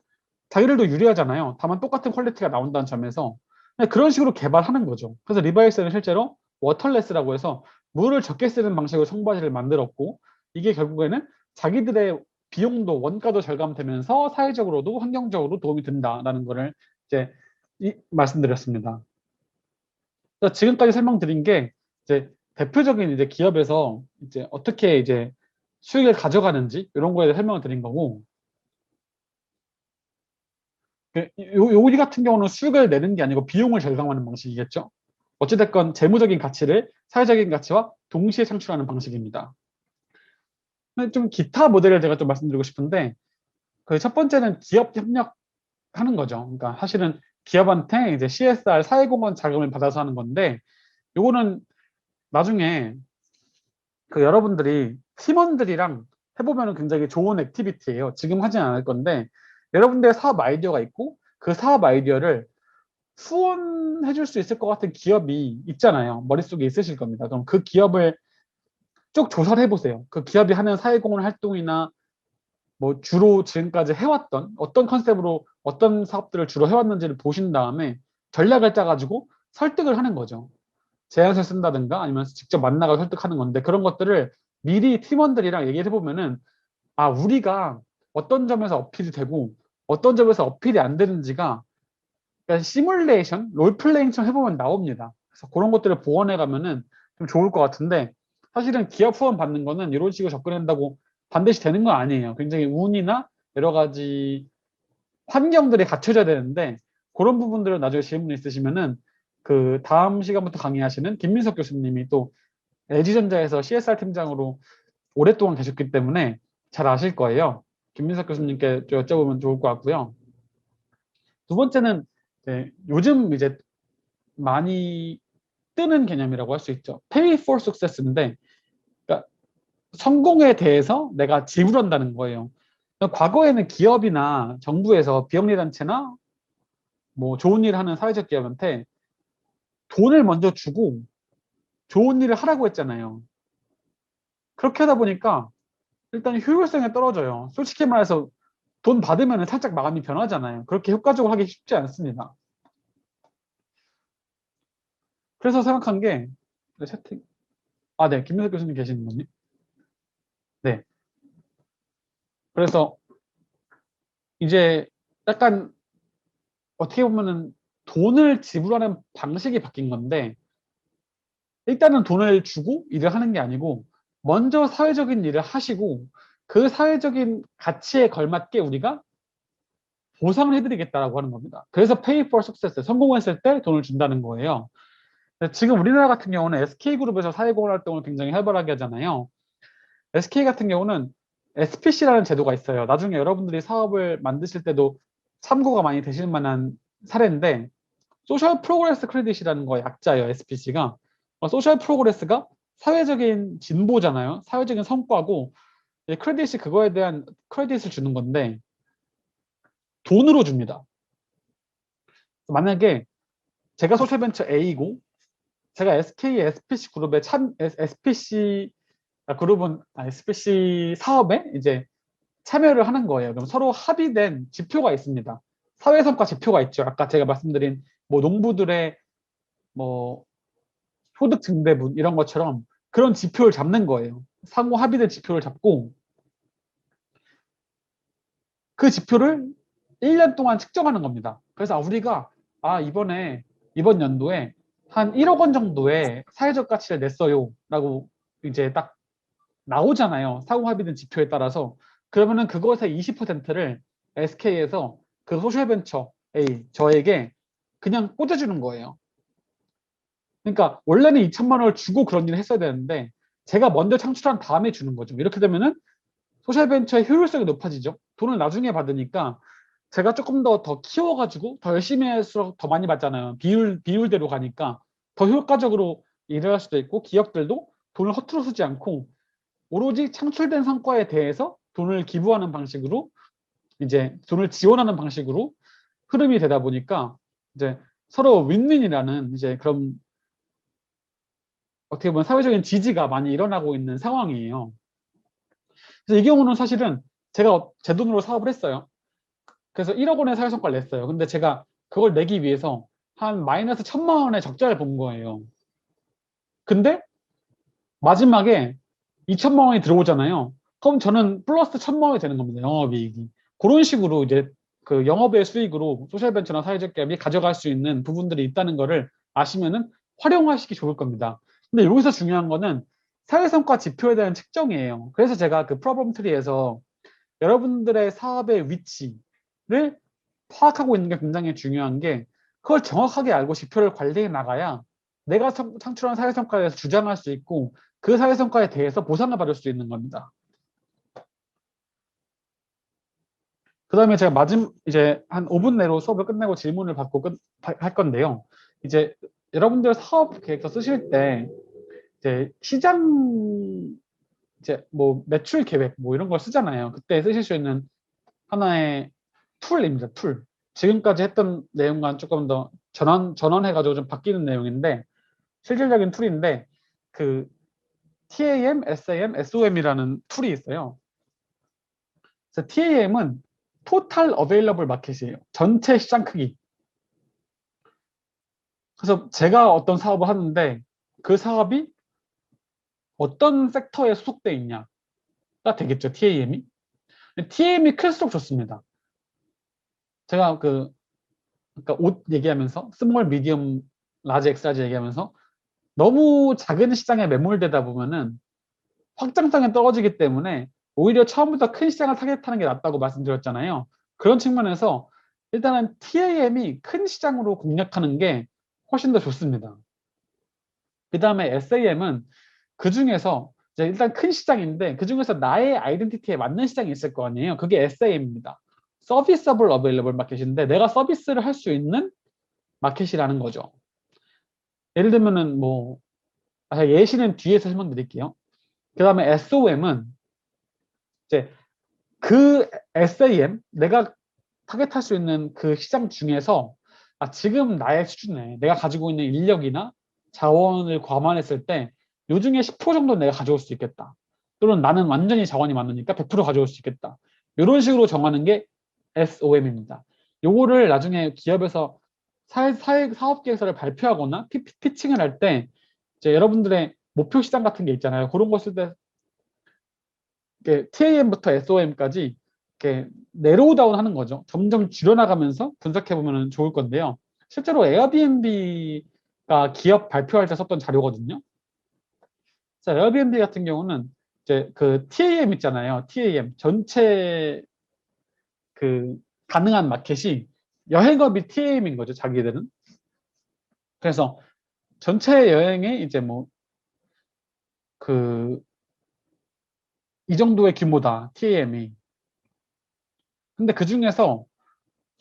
자기들도 유리하잖아요. 다만 똑같은 퀄리티가 나온다는 점에서 그냥 그런 식으로 개발하는 거죠. 그래서 리바이스는 실제로 워터레스라고 해서 물을 적게 쓰는 방식으로 청바지를 만들었고, 이게 결국에는 자기들의 비용도 원가도 절감되면서 사회적으로도 환경적으로 도움이 된다라는 거를 이제 말씀드렸습니다. 그래서 지금까지 설명드린 게 이제 대표적인 이제 기업에서 이제 어떻게 이제 수익을 가져가는지 이런 거에 대해 설명을 드린 거고, 요리 같은 경우는 수익을 내는 게 아니고 비용을 절감하는 방식이겠죠. 어찌됐건 재무적인 가치를 사회적인 가치와 동시에 창출하는 방식입니다. 근데 좀 기타 모델을 제가 좀 말씀드리고 싶은데, 그 첫 번째는 기업 협력하는 거죠. 그러니까 사실은 기업한테 이제 CSR 사회공헌 자금을 받아서 하는 건데, 요거는 나중에 그 여러분들이 팀원들이랑 해보면 굉장히 좋은 액티비티예요. 지금 하진 않을 건데, 여러분들의 사업 아이디어가 있고 그 사업 아이디어를 후원해 줄 수 있을 것 같은 기업이 있잖아요. 머릿속에 있으실 겁니다. 그럼 그 기업을 쭉 조사를 해보세요. 그 기업이 하는 사회공헌 활동이나 뭐 주로 지금까지 해왔던 어떤 컨셉으로 어떤 사업들을 주로 해왔는지를 보신 다음에 전략을 짜가지고 설득을 하는 거죠. 제안서를 쓴다든가 아니면 직접 만나가 설득하는 건데, 그런 것들을 미리 팀원들이랑 얘기를 해보면은 아, 우리가 어떤 점에서 어필이 되고 어떤 점에서 어필이 안 되는지가 그러니까 시뮬레이션, 롤플레잉처럼 해보면 나옵니다. 그래서 그런 것들을 보완해 가면은 좀 좋을 것 같은데, 사실은 기업 후원 받는 거는 이런 식으로 접근한다고 반드시 되는 건 아니에요. 굉장히 운이나 여러 가지 환경들이 갖춰져야 되는데, 그런 부분들을 나중에 질문 있으시면은 그 다음 시간부터 강의하시는 김민석 교수님이 또 LG전자에서 CSR 팀장으로 오랫동안 계셨기 때문에 잘 아실 거예요. 김민석 교수님께 좀 여쭤보면 좋을 것 같고요. 두 번째는 요즘 이제 많이 뜨는 개념이라고 할 수 있죠. Pay for Success인데, 그러니까 성공에 대해서 내가 지불한다는 거예요. 그러니까 과거에는 기업이나 정부에서 비영리 단체나 뭐 좋은 일을 하는 사회적 기업한테 돈을 먼저 주고 좋은 일을 하라고 했잖아요. 그렇게 하다 보니까 일단 효율성이 떨어져요. 솔직히 말해서 돈 받으면 살짝 마음이 변하잖아요. 그렇게 효과적으로 하기 쉽지 않습니다. 그래서 생각한 게 채팅. 아, 네, 김민석 교수님 계시는 분이. 네. 그래서 이제 약간 어떻게 보면은 돈을 지불하는 방식이 바뀐 건데, 일단은 돈을 주고 일을 하는 게 아니고 먼저 사회적인 일을 하시고 그 사회적인 가치에 걸맞게 우리가 보상을 해드리겠다라고 하는 겁니다. 그래서 pay for success, 성공했을 때 돈을 준다는 거예요. 지금 우리나라 같은 경우는 SK그룹에서 사회공헌 활동을 굉장히 활발하게 하잖아요. SK 같은 경우는 SPC라는 제도가 있어요. 나중에 여러분들이 사업을 만드실 때도 참고가 많이 되실 만한 사례인데, 소셜 프로그레스 크레딧이라는 거의 약자예요, SPC가. 소셜 프로그레스가 사회적인 진보잖아요. 사회적인 성과고, 크레딧이 그거에 대한 크레딧을 주는 건데 돈으로 줍니다. 만약에 제가 소셜벤처 A고 제가 SK SPC 그룹에 SPC 그룹은 SPC 사업에 이제 참여를 하는 거예요. 그럼 서로 합의된 지표가 있습니다. 사회성과 지표가 있죠. 아까 제가 말씀드린 뭐 농부들의 뭐 소득 증대분 이런 것처럼 그런 지표를 잡는 거예요. 상호 합의된 지표를 잡고 그 지표를 1년 동안 측정하는 겁니다. 그래서 우리가 이번 연도에 한 1억 원 정도의 사회적 가치를 냈어요 라고 이제 딱 나오잖아요. 상호 합의된 지표에 따라서. 그러면은 그것의 20%를 SK에서 그 소셜벤처 A 저에게 그냥 꽂아주는 거예요. 그러니까 원래는 2천만 원을 주고 그런 일을 했어야 되는데 제가 먼저 창출한 다음에 주는 거죠. 이렇게 되면은 소셜벤처의 효율성이 높아지죠. 돈을 나중에 받으니까 제가 조금 더 키워가지고 더 열심히 할수록 더 많이 받잖아요. 비율대로 가니까 더 효과적으로 일을 할 수도 있고, 기업들도 돈을 허투루 쓰지 않고 오로지 창출된 성과에 대해서 돈을 기부하는 방식으로 이제 돈을 지원하는 방식으로 흐름이 되다 보니까 이제 서로 윈윈이라는 이제 그런 어떻게 보면 사회적인 지지가 많이 일어나고 있는 상황이에요. 그래서 이 경우는 사실은 제가 제 돈으로 사업을 했어요. 그래서 1억 원의 사회성과를 냈어요. 근데 제가 그걸 내기 위해서 한 마이너스 1,000만 원의 적자를 본 거예요. 근데 마지막에 2,000만 원이 들어오잖아요. 그럼 저는 플러스 1,000만 원이 되는 겁니다. 영업이익이. 그런 식으로 이제 그 영업의 수익으로 소셜벤처나 사회적 기업이 가져갈 수 있는 부분들이 있다는 거를 아시면은 활용하시기 좋을 겁니다. 근데 여기서 중요한 거는 사회성과 지표에 대한 측정이에요. 그래서 제가 그 프로블럼 트리에서 여러분들의 사업의 위치를 파악하고 있는 게 굉장히 중요한 게 그걸 정확하게 알고 지표를 관리해 나가야 내가 창출한 사회성과에 대해서 주장할 수 있고 그 사회성과에 대해서 보상을 받을 수 있는 겁니다. 그 다음에 제가 이제 한 5분 내로 수업을 끝내고 질문을 받고 할 건데요. 이제 여러분들 사업 계획서 쓰실 때 이제 시장 이제 뭐 매출 계획 뭐 이런 걸 쓰잖아요. 그때 쓰실 수 있는 하나의 툴입니다. 툴. 지금까지 했던 내용과는 조금 더 전환해가지고 좀 바뀌는 내용인데 실질적인 툴인데 그 TAM, SAM, SOM이라는 툴이 있어요. 그래서 TAM은 Total Available Market이에요. 전체 시장 크기. 그래서 제가 어떤 사업을 하는데 그 사업이 어떤 섹터에 소속돼 있냐가 되겠죠. TAM이. TAM이 클수록 좋습니다. 제가 그러니까 옷 얘기하면서 스몰, 미디엄, 라지, 엑스라지 얘기하면서 너무 작은 시장에 매몰되다 보면은 확장성이 떨어지기 때문에 오히려 처음부터 큰 시장을 타겟하는 게 낫다고 말씀드렸잖아요. 그런 측면에서 일단은 TAM이 큰 시장으로 공략하는 게 훨씬 더 좋습니다. 그 다음에 SAM은 그 중에서 일단 큰 시장인데 그 중에서 나의 아이덴티티에 맞는 시장이 있을 거 아니에요. 그게 SAM입니다. 서비스able available 마켓인데 내가 서비스를 할 수 있는 마켓이라는 거죠. 예를 들면은 뭐 예시는 뒤에서 설명드릴게요. 그 다음에 SOM은 이제 그 SAM 내가 타겟할 수 있는 그 시장 중에서 지금 나의 수준에 내가 가지고 있는 인력이나 자원을 감안했을 때 요 중에 10% 정도 내가 가져올 수 있겠다. 또는 나는 완전히 자원이 많으니까 100% 가져올 수 있겠다. 이런 식으로 정하는 게 SOM입니다. 요거를 나중에 기업에서 사업 계획서를 발표하거나 피칭을 할 때 이제 여러분들의 목표 시장 같은 게 있잖아요. 그런 거 쓸 때 TAM부터 SOM까지 이렇게 내로우 다운 하는 거죠. 점점 줄여나가면서 분석해 보면 좋을 건데요. 실제로 에어비앤비가 기업 발표할 때 썼던 자료거든요. 자, 에어비앤비 같은 경우는 이제 그 TAM 있잖아요. TAM 전체 그 가능한 마켓이 여행업이 TAM인 거죠. 자기들은. 그래서 전체 여행에 이제 뭐 이 정도의 규모다. TAM이. 근데 그 중에서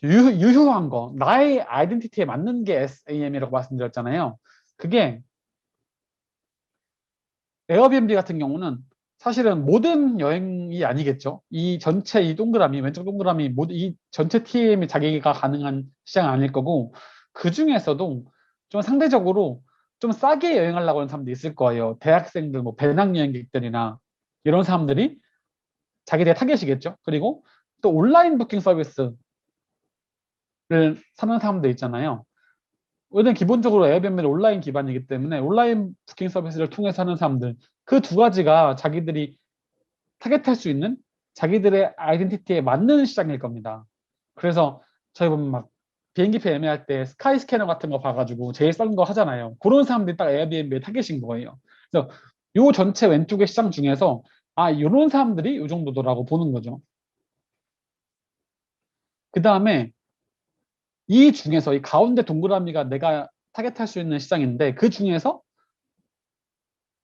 유효한 거, 나의 아이덴티티에 맞는 게 SAM이라고 말씀드렸잖아요. 그게 에어비앤비 같은 경우는 사실은 모든 여행이 아니겠죠. 이 전체 이 동그라미, 왼쪽 동그라미, 이 전체 TAM이 자기가 가능한 시장은 아닐 거고, 그 중에서도 좀 상대적으로 좀 싸게 여행하려고 하는 사람들이 있을 거예요. 대학생들, 뭐 배낭여행객들이나 이런 사람들이 자기들의 타겟이겠죠. 그리고 또 온라인 부킹 서비스를 사는 사람들 있잖아요. 왜냐면 기본적으로 에어비앤비는 온라인 기반이기 때문에 온라인 부킹 서비스를 통해서 하는 사람들 그 두 가지가 자기들이 타겟할 수 있는 자기들의 아이덴티티에 맞는 시장일 겁니다. 그래서 저희 보면 막 비행기표 예매할 때 스카이 스캐너 같은 거 봐가지고 제일 싼 거 하잖아요. 그런 사람들이 딱 에어비앤비에 타겟인 거예요. 그래서 요 전체 왼쪽의 시장 중에서 이런 사람들이 요 정도더라고 보는 거죠. 그 다음에 이 중에서 이 가운데 동그라미가 내가 타겟할 수 있는 시장인데 그 중에서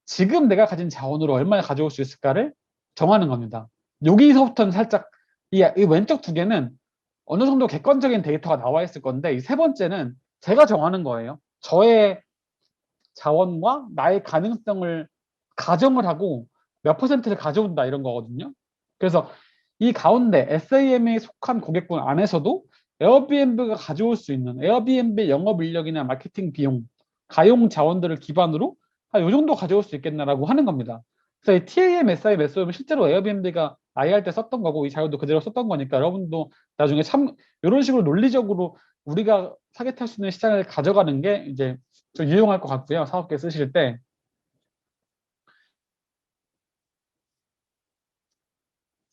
지금 내가 가진 자원으로 얼마나 가져올 수 있을까를 정하는 겁니다. 여기서부터는 살짝 이 왼쪽 두 개는 어느 정도 객관적인 데이터가 나와 있을 건데 이 세 번째는 제가 정하는 거예요. 저의 자원과 나의 가능성을 가정을 하고 몇 퍼센트를 가져온다 이런 거거든요. 그래서 이 가운데 SAM에 속한 고객군 안에서도 에어비앤비가 가져올 수 있는 에어비앤비 영업 인력이나 마케팅 비용, 가용 자원들을 기반으로 요 정도 가져올 수 있겠나라고 하는 겁니다. 그래서 이 TAM, SIM, SOM은 실제로 에어비앤비가 아이할 때 썼던 거고 이 자료도 그대로 썼던 거니까 여러분도 나중에 참 이런 식으로 논리적으로 우리가 타겟할 수 있는 시장을 가져가는 게 이제 좀 유용할 것 같고요. 사업계 쓰실 때.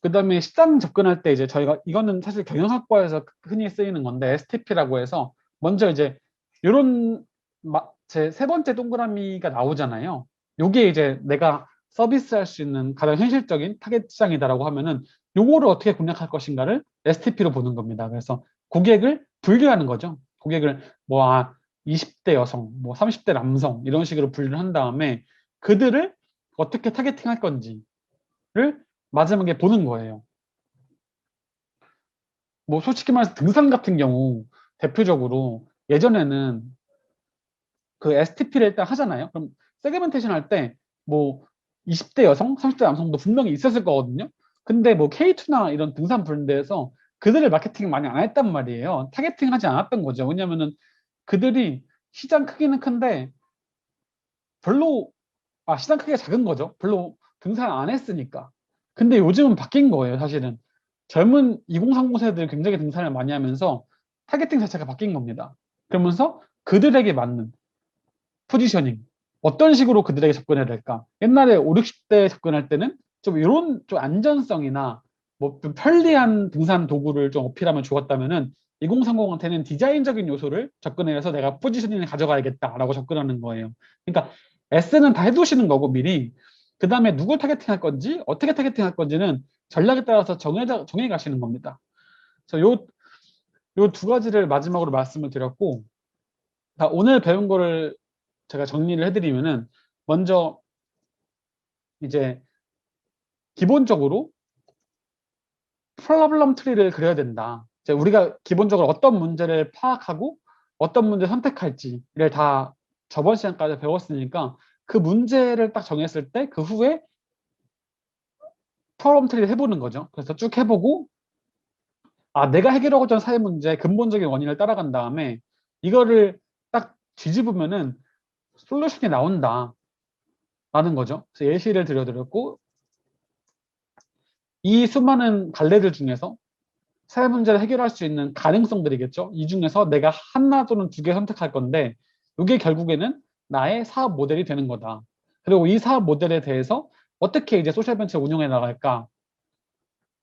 그 다음에 시장 접근할 때 이제 저희가 이거는 사실 경영학과에서 흔히 쓰이는 건데 STP라고 해서 먼저 이제 요런 제 세 번째 동그라미가 나오잖아요. 요게 이제 내가 서비스할 수 있는 가장 현실적인 타겟 시장이다라고 하면은 요거를 어떻게 공략할 것인가를 STP로 보는 겁니다. 그래서 고객을 분류하는 거죠. 고객을 뭐 20대 여성, 뭐 30대 남성 이런 식으로 분류를 한 다음에 그들을 어떻게 타겟팅할 건지를 마지막에 보는 거예요. 뭐 솔직히 말해서 등산 같은 경우 대표적으로 예전에는 그 STP를 일단 하잖아요. 그럼 세그멘테이션 할 때 뭐 20대 여성, 30대 남성도 분명히 있었을 거거든요. 근데 뭐 K2나 이런 등산 브랜드에서 그들을 마케팅 많이 안 했단 말이에요. 타겟팅 하지 않았던 거죠. 왜냐면은 그들이 시장 크기는 큰데 별로 시장 크기가 작은 거죠. 별로 등산 안 했으니까. 근데 요즘은 바뀐 거예요, 사실은. 젊은 2030 세대들 굉장히 등산을 많이 하면서 타겟팅 자체가 바뀐 겁니다. 그러면서 그들에게 맞는 포지셔닝, 어떤 식으로 그들에게 접근해야 될까? 옛날에 5, 60대 접근할 때는 좀 이런 좀 안전성이나 뭐 좀 편리한 등산 도구를 좀 어필하면 좋았다면은 2030한테는 디자인적인 요소를 접근해서 내가 포지셔닝을 가져가야겠다라고 접근하는 거예요. 그러니까 S는 다 해두시는 거고 미리 그 다음에 누굴 타겟팅할 건지 어떻게 타겟팅할 건지는 전략에 따라서 정해 가시는 겁니다. 그래서 요 두 가지를 마지막으로 말씀을 드렸고 오늘 배운 거를 제가 정리를 해드리면은 먼저 이제 기본적으로 프로블럼 트리를 그려야 된다. 이제 우리가 기본적으로 어떤 문제를 파악하고 어떤 문제 선택할지를 다 저번 시간까지 배웠으니까 그 문제를 딱 정했을 때 그 후에 프로블럼 트리를 해보는 거죠. 그래서 쭉 해보고 내가 해결하고자 하는 사회 문제의 근본적인 원인을 따라간 다음에 이거를 딱 뒤집으면은 솔루션이 나온다. 라는 거죠. 그래서 예시를 들려드렸고 이 수많은 갈래들 중에서 사회 문제를 해결할 수 있는 가능성들이겠죠. 이 중에서 내가 하나 또는 두 개 선택할 건데 이게 결국에는 나의 사업 모델이 되는 거다. 그리고 이 사업 모델에 대해서 어떻게 이제 소셜벤처를 운영해 나갈까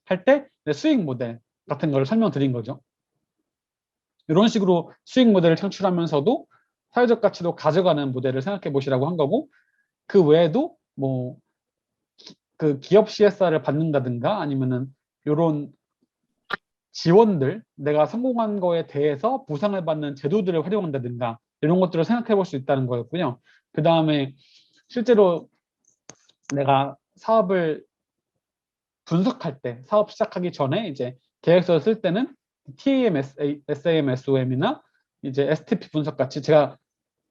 할 때 수익 모델 같은 걸 설명드린 거죠. 이런 식으로 수익 모델을 창출하면서도 사회적 가치도 가져가는 모델을 생각해 보시라고 한 거고 그 외에도 뭐 그 기업 CSR을 받는다든가 아니면은 이런 지원들, 내가 성공한 거에 대해서 보상을 받는 제도들을 활용한다든가 이런 것들을 생각해 볼 수 있다는 거였고요. 그 다음에 실제로 내가 사업을 분석할 때, 사업 시작하기 전에 이제 계획서를 쓸 때는 TAM, SAM, SOM이나 이제 STP 분석 같이 제가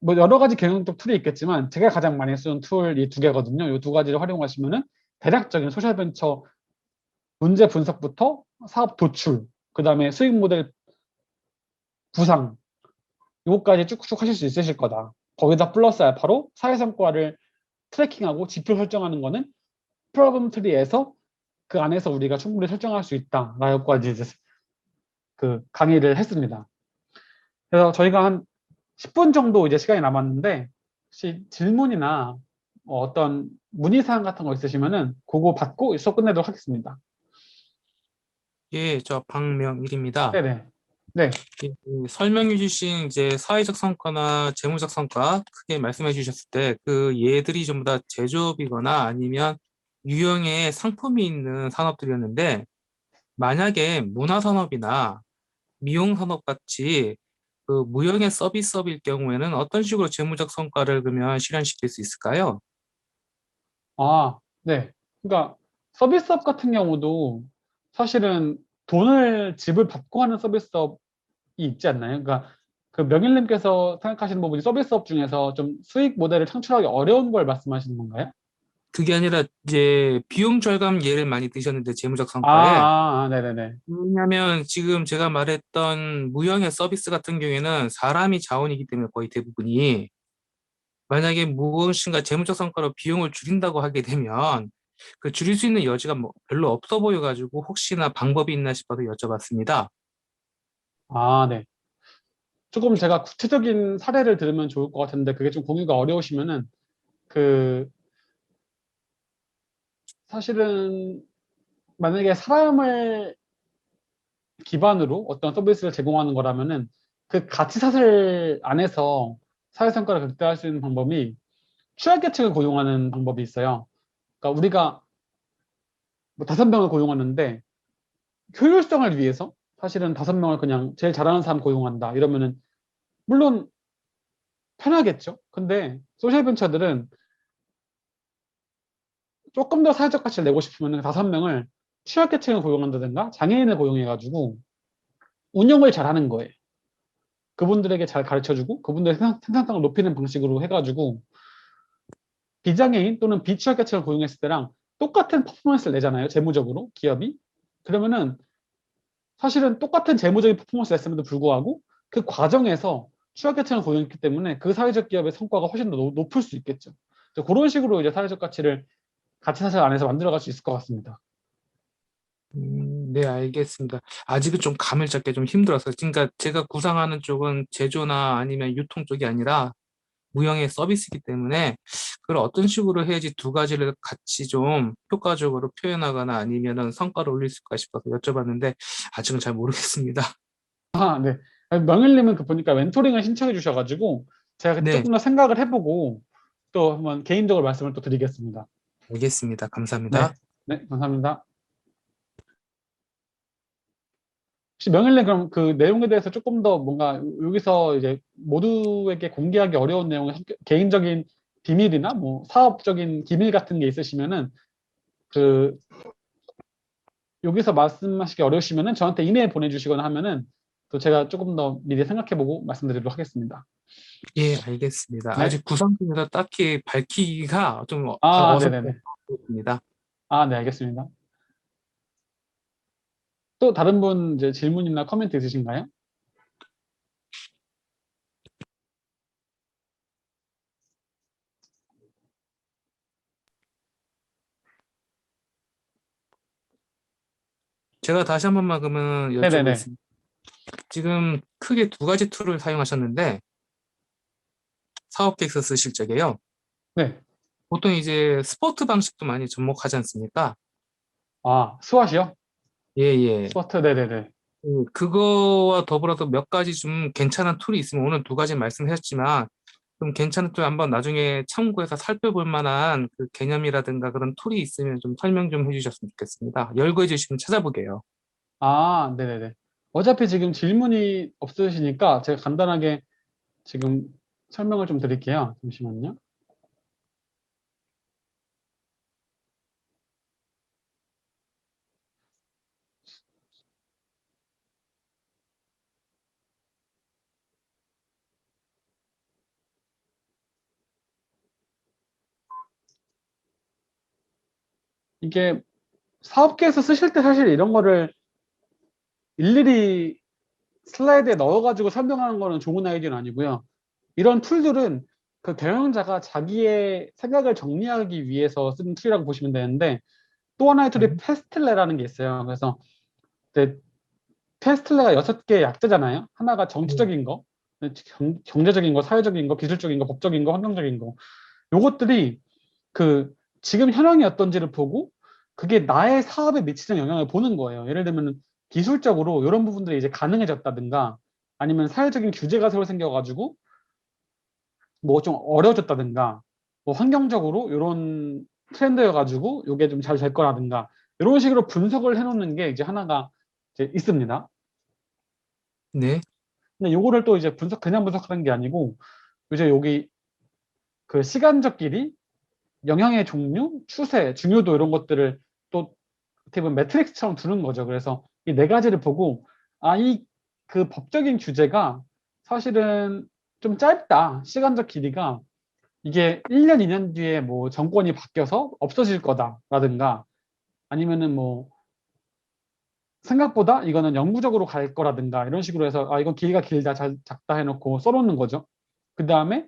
뭐 여러 가지 경영적 툴이 있겠지만 제가 가장 많이 쓰는 툴 이 두 개거든요. 이 두 가지를 활용하시면은 대략적인 소셜벤처 문제 분석부터 사업 도출, 그 다음에 수익 모델 구상, 요거까지 쭉쭉 하실 수 있으실 거다. 거기다 플러스 알파로 사회 성과를 트래킹하고 지표 설정하는 거는 프로블럼 트리에서 그 안에서 우리가 충분히 설정할 수 있다. 라고까지 이제 그 강의를 했습니다. 그래서 저희가 한 10분 정도 이제 시간이 남았는데 혹시 질문이나 어떤 문의사항 같은 거 있으시면은 그거 받고 수업 끝내도록 하겠습니다. 예, 저 박명일입니다. 네네. 네. 그 설명해 주신 이제 사회적 성과나 재무적 성과 크게 말씀해 주셨을 때 그 예들이 전부 다 제조업이거나 아니면 유형의 상품이 있는 산업들이었는데 만약에 문화산업이나 미용산업 같이 그 무형의 서비스업일 경우에는 어떤 식으로 재무적 성과를 그러면 실현시킬 수 있을까요? 네. 그러니까 서비스업 같은 경우도 사실은 돈을 지불받고 하는 서비스업이 있지 않나요? 그러니까 그 명일님께서 생각하시는 부분이 서비스업 중에서 좀 수익 모델을 창출하기 어려운 걸 말씀하시는 건가요? 그게 아니라 이제 비용 절감 예를 많이 드셨는데 재무적 성과에 네네네. 왜냐하면 지금 제가 말했던 무형의 서비스 같은 경우에는 사람이 자원이기 때문에 거의 대부분이 만약에 무엇인가 재무적 성과로 비용을 줄인다고 하게 되면 그 줄일 수 있는 여지가 뭐 별로 없어 보여가지고 혹시나 방법이 있나 싶어서 여쭤봤습니다. 아, 네. 조금 제가 구체적인 사례를 들으면 좋을 것 같은데 그게 좀 공유가 어려우시면은 그 사실은 만약에 사람을 기반으로 어떤 서비스를 제공하는 거라면은 그 가치 사슬 안에서 사회성과를 극대화할 수 있는 방법이 취약계층을 고용하는 방법이 있어요. 그러니까 우리가 뭐 5명을 고용하는데 효율성을 위해서 사실은 5명을 그냥 제일 잘하는 사람 고용한다 이러면은 물론 편하겠죠. 근데 소셜벤처들은 조금 더 사회적 가치를 내고 싶으면 5명을 취약계층을 고용한다든가 장애인을 고용해가지고 운영을 잘하는 거예요. 그분들에게 잘 가르쳐주고 그분들의 생산성을 높이는 방식으로 해가지고 비장애인 또는 비취약계층을 고용했을 때랑 똑같은 퍼포먼스를 내잖아요. 재무적으로 기업이. 그러면은 사실은 똑같은 재무적인 퍼포먼스를 냈음에도 불구하고 그 과정에서 취약계층을 고용했기 때문에 그 사회적 기업의 성과가 훨씬 더 높을 수 있겠죠. 그런 식으로 이제 사회적 가치를 가치 사슬 안에서 만들어갈 수 있을 것 같습니다. 네, 알겠습니다. 아직은 좀 감을 잡기 좀 힘들어서. 그러니까 제가 구상하는 쪽은 제조나 아니면 유통 쪽이 아니라 무형의 서비스이기 때문에 그걸 어떤 식으로 해야지 두 가지를 같이 좀 효과적으로 표현하거나 아니면은 성과를 올릴 수 있을까 싶어서 여쭤봤는데 아직은 잘 모르겠습니다. 아, 네. 명일님은 그 보니까 멘토링을 신청해 주셔가지고 제가 네, 조금 더 생각을 해보고 또 한번 개인적으로 말씀을 또 드리겠습니다. 알겠습니다. 감사합니다. 네. 네, 감사합니다. 혹시 명일님 그럼 그 내용에 대해서 조금 더 뭔가 여기서 이제 모두에게 공개하기 어려운 내용의 개인적인 비밀이나 뭐 사업적인 기밀 같은 게 있으시면은 그 여기서 말씀하시기 어려우시면은 저한테 이메일 보내주시거나 하면은 또 제가 조금 더 미리 생각해보고 말씀드리도록 하겠습니다. 예, 알겠습니다. 네. 아직 구상 중에서 딱히 밝히기가 좀 아, 네네네. 어설프습니다. 아, 네, 알겠습니다. 또 다른 분 이제 질문이나 코멘트 있으신가요? 제가 다시 한 번만 그러면 네네네. 여쭤보겠습니다. 지금 크게 두 가지 툴을 사용하셨는데 사업계획서 쓰실 적에요. 네. 보통 이제 스포트 방식도 많이 접목하지 않습니까? 아, 스왓이요? 예, 예. 스와트, 네네네. 그거와 더불어서 몇 가지 좀 괜찮은 툴이 있으면 오늘 두 가지 말씀하셨지만 좀 괜찮은 툴 한번 나중에 참고해서 살펴볼 만한 그 개념이라든가 그런 툴이 있으면 좀 설명 좀 해주셨으면 좋겠습니다. 열거해 주시면 찾아보게요. 아, 네네네. 어차피 지금 질문이 없으시니까 제가 간단하게 지금 설명을 좀 드릴게요. 잠시만요. 이게 사업계에서 쓰실 때 사실 이런 거를 일일이 슬라이드에 넣어가지고 설명하는 거는 좋은 아이디어는 아니고요. 이런 툴들은 그 경영자가 자기의 생각을 정리하기 위해서 쓰는 툴이라고 보시면 되는데 또 하나의 툴이 페스텔레라는 게 있어요. 그래서 이제 페스텔레가 6개의 약자잖아요. 하나가 정치적인 거, 경제적인 거, 사회적인 거, 기술적인 거, 법적인 거, 환경적인 거. 요것들이 그 지금 현황이 어떤지를 보고 그게 나의 사업에 미치는 영향을 보는 거예요. 예를 들면 기술적으로 이런 부분들이 이제 가능해졌다든가 아니면 사회적인 규제가 새로 생겨가지고 뭐 좀 어려워졌다든가 뭐 환경적으로 이런 트렌드여가지고 이게 좀 잘 될 거라든가 이런 식으로 분석을 해놓는 게 이제 하나가 이제 있습니다. 네. 근데 요거를 또 이제 그냥 분석하는 게 아니고 이제 여기 그 시간적 길이, 영향의 종류, 추세, 중요도 이런 것들을 또 어떻게 보면 매트릭스처럼 두는 거죠. 그래서 이 네 가지를 보고 아, 이 그 법적인 규제가 사실은 좀 짧다. 시간적 길이가 이게 1년, 2년 뒤에 뭐 정권이 바뀌어서 없어질 거다라든가 아니면은 뭐 생각보다 이거는 영구적으로 갈 거라든가 이런 식으로 해서 아, 이건 길이가 길다, 작다 해놓고 써놓는 거죠. 그 다음에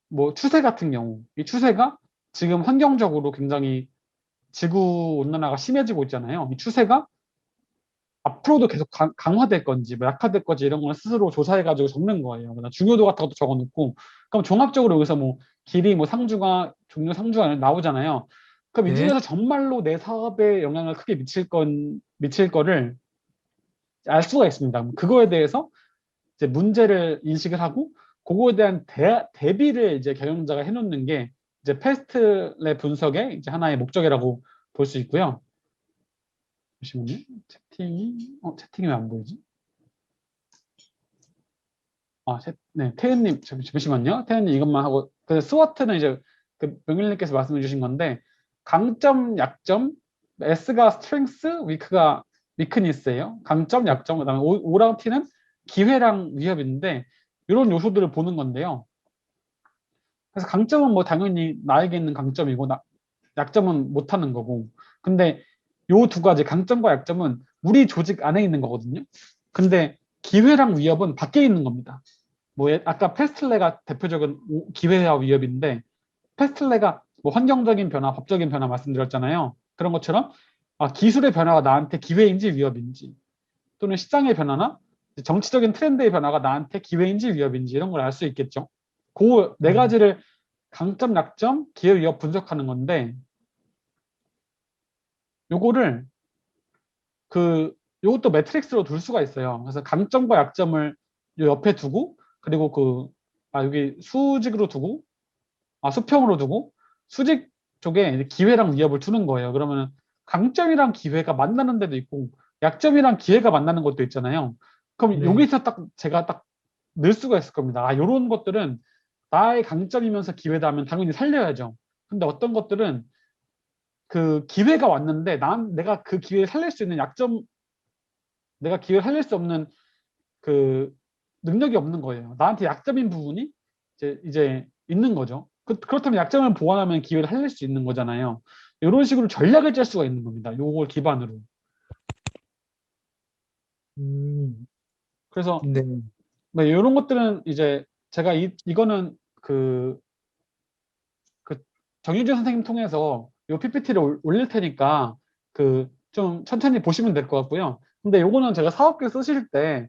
뭐 추세 같은 경우, 이 추세가 지금 환경적으로 굉장히 지구 온난화가 심해지고 있잖아요. 이 추세가 앞으로도 계속 강화될 건지 뭐 약화될 건지 이런 걸 스스로 조사해가지고 적는 거예요. 그다음 중요도 같은 것도 적어놓고 그럼 종합적으로 여기서 뭐 길이 뭐 상주가 종료 상주가 나오잖아요. 그럼 이 네. 중에서 정말로 내 사업에 영향을 크게 미칠 거를 알 수가 있습니다. 그럼 그거에 대해서 이제 문제를 인식을 하고 그거에 대한 대비를 이제 경영자가 해놓는 게 이제 패스트랩 분석의 이제 하나의 목적이라고 볼 수 있고요. 잠시만요. 채팅이 왜 안 보이지? 네, 태은님, 잠시만요. 태은님 이것만 하고, 그 스와트는 이제 그 명일님께서 말씀해 주신 건데, 강점, 약점, S가 스트렝스, 위크가 위크니스예요. 강점, 약점, 그다음에 O랑 T는 기회랑 위협인데, 이런 요소들을 보는 건데요. 그래서 강점은 뭐 당연히 나에게 있는 강점이고, 약점은 못하는 거고. 근데 요 두 가지, 강점과 약점은 우리 조직 안에 있는 거거든요. 근데 기회랑 위협은 밖에 있는 겁니다. 뭐 아까 패스틀레가 대표적인 기회와 위협인데 패스틀레가 뭐 환경적인 변화, 법적인 변화 말씀드렸잖아요. 그런 것처럼 기술의 변화가 나한테 기회인지 위협인지 또는 시장의 변화나 정치적인 트렌드의 변화가 나한테 기회인지 위협인지 이런 걸 알 수 있겠죠. 그 네 가지를 강점, 약점, 기회, 위협 분석하는 건데 요거를 요것도 매트릭스로 둘 수가 있어요. 그래서 강점과 약점을 요 옆에 두고 그리고 여기 수직으로 두고 수평으로 두고 수직 쪽에 기회랑 위협을 두는 거예요. 그러면 강점이랑 기회가 만나는 데도 있고 약점이랑 기회가 만나는 것도 있잖아요. 그럼 네. 여기서 제가 딱 넣을 수가 있을 겁니다. 이런 것들은 나의 강점이면서 기회다 하면 당연히 살려야죠. 근데 어떤 것들은 그 기회가 왔는데 내가 그 기회를 살릴 수 있는 내가 기회를 살릴 수 없는 그 능력이 없는 거예요. 나한테 약점인 부분이 이제 있는 거죠. 그렇다면 약점을 보완하면 기회를 살릴 수 있는 거잖아요. 이런 식으로 전략을 짤 수가 있는 겁니다. 요걸 기반으로. 음, 그래서 네. 뭐 이런 것들은 이제 제가 이거는 그 정유진 선생님 통해서 요 PPT를 올릴 테니까 좀 천천히 보시면 될 것 같고요. 근데 요거는 제가 사업계 쓰실 때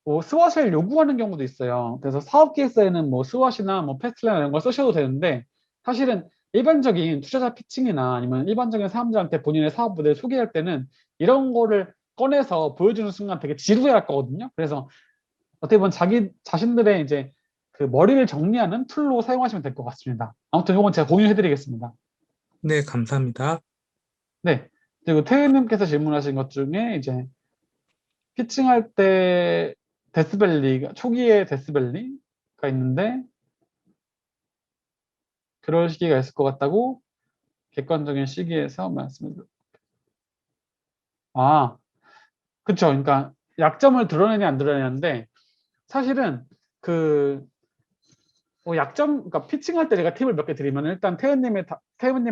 뭐 스왓을 요구하는 경우도 있어요. 그래서 사업 케이스에는 뭐 스왓이나 뭐 패스트라인 이런 걸 쓰셔도 되는데 사실은 일반적인 투자자 피칭이나 아니면 일반적인 사람들한테 본인의 사업 모델을 소개할 때는 이런 거를 꺼내서 보여주는 순간 되게 지루해할 거거든요. 그래서 어떻게 보면 자기 자신들의 이제 그 머리를 정리하는 툴로 사용하시면 될 것 같습니다. 아무튼 이건 제가 공유해드리겠습니다. 네, 감사합니다. 네. 그리고 태은님께서 질문하신 것 중에 이제 피칭할 때 초기에 데스밸리가 있는데 그럴 시기가 있을 것 같다고 객관적인 시기에서 말씀을 그쵸. 그러니까 약점을 드러내냐 안 드러내냐인데 사실은 그러니까 피칭할 때 제가 팁을 몇 개 드리면 일단 태은님에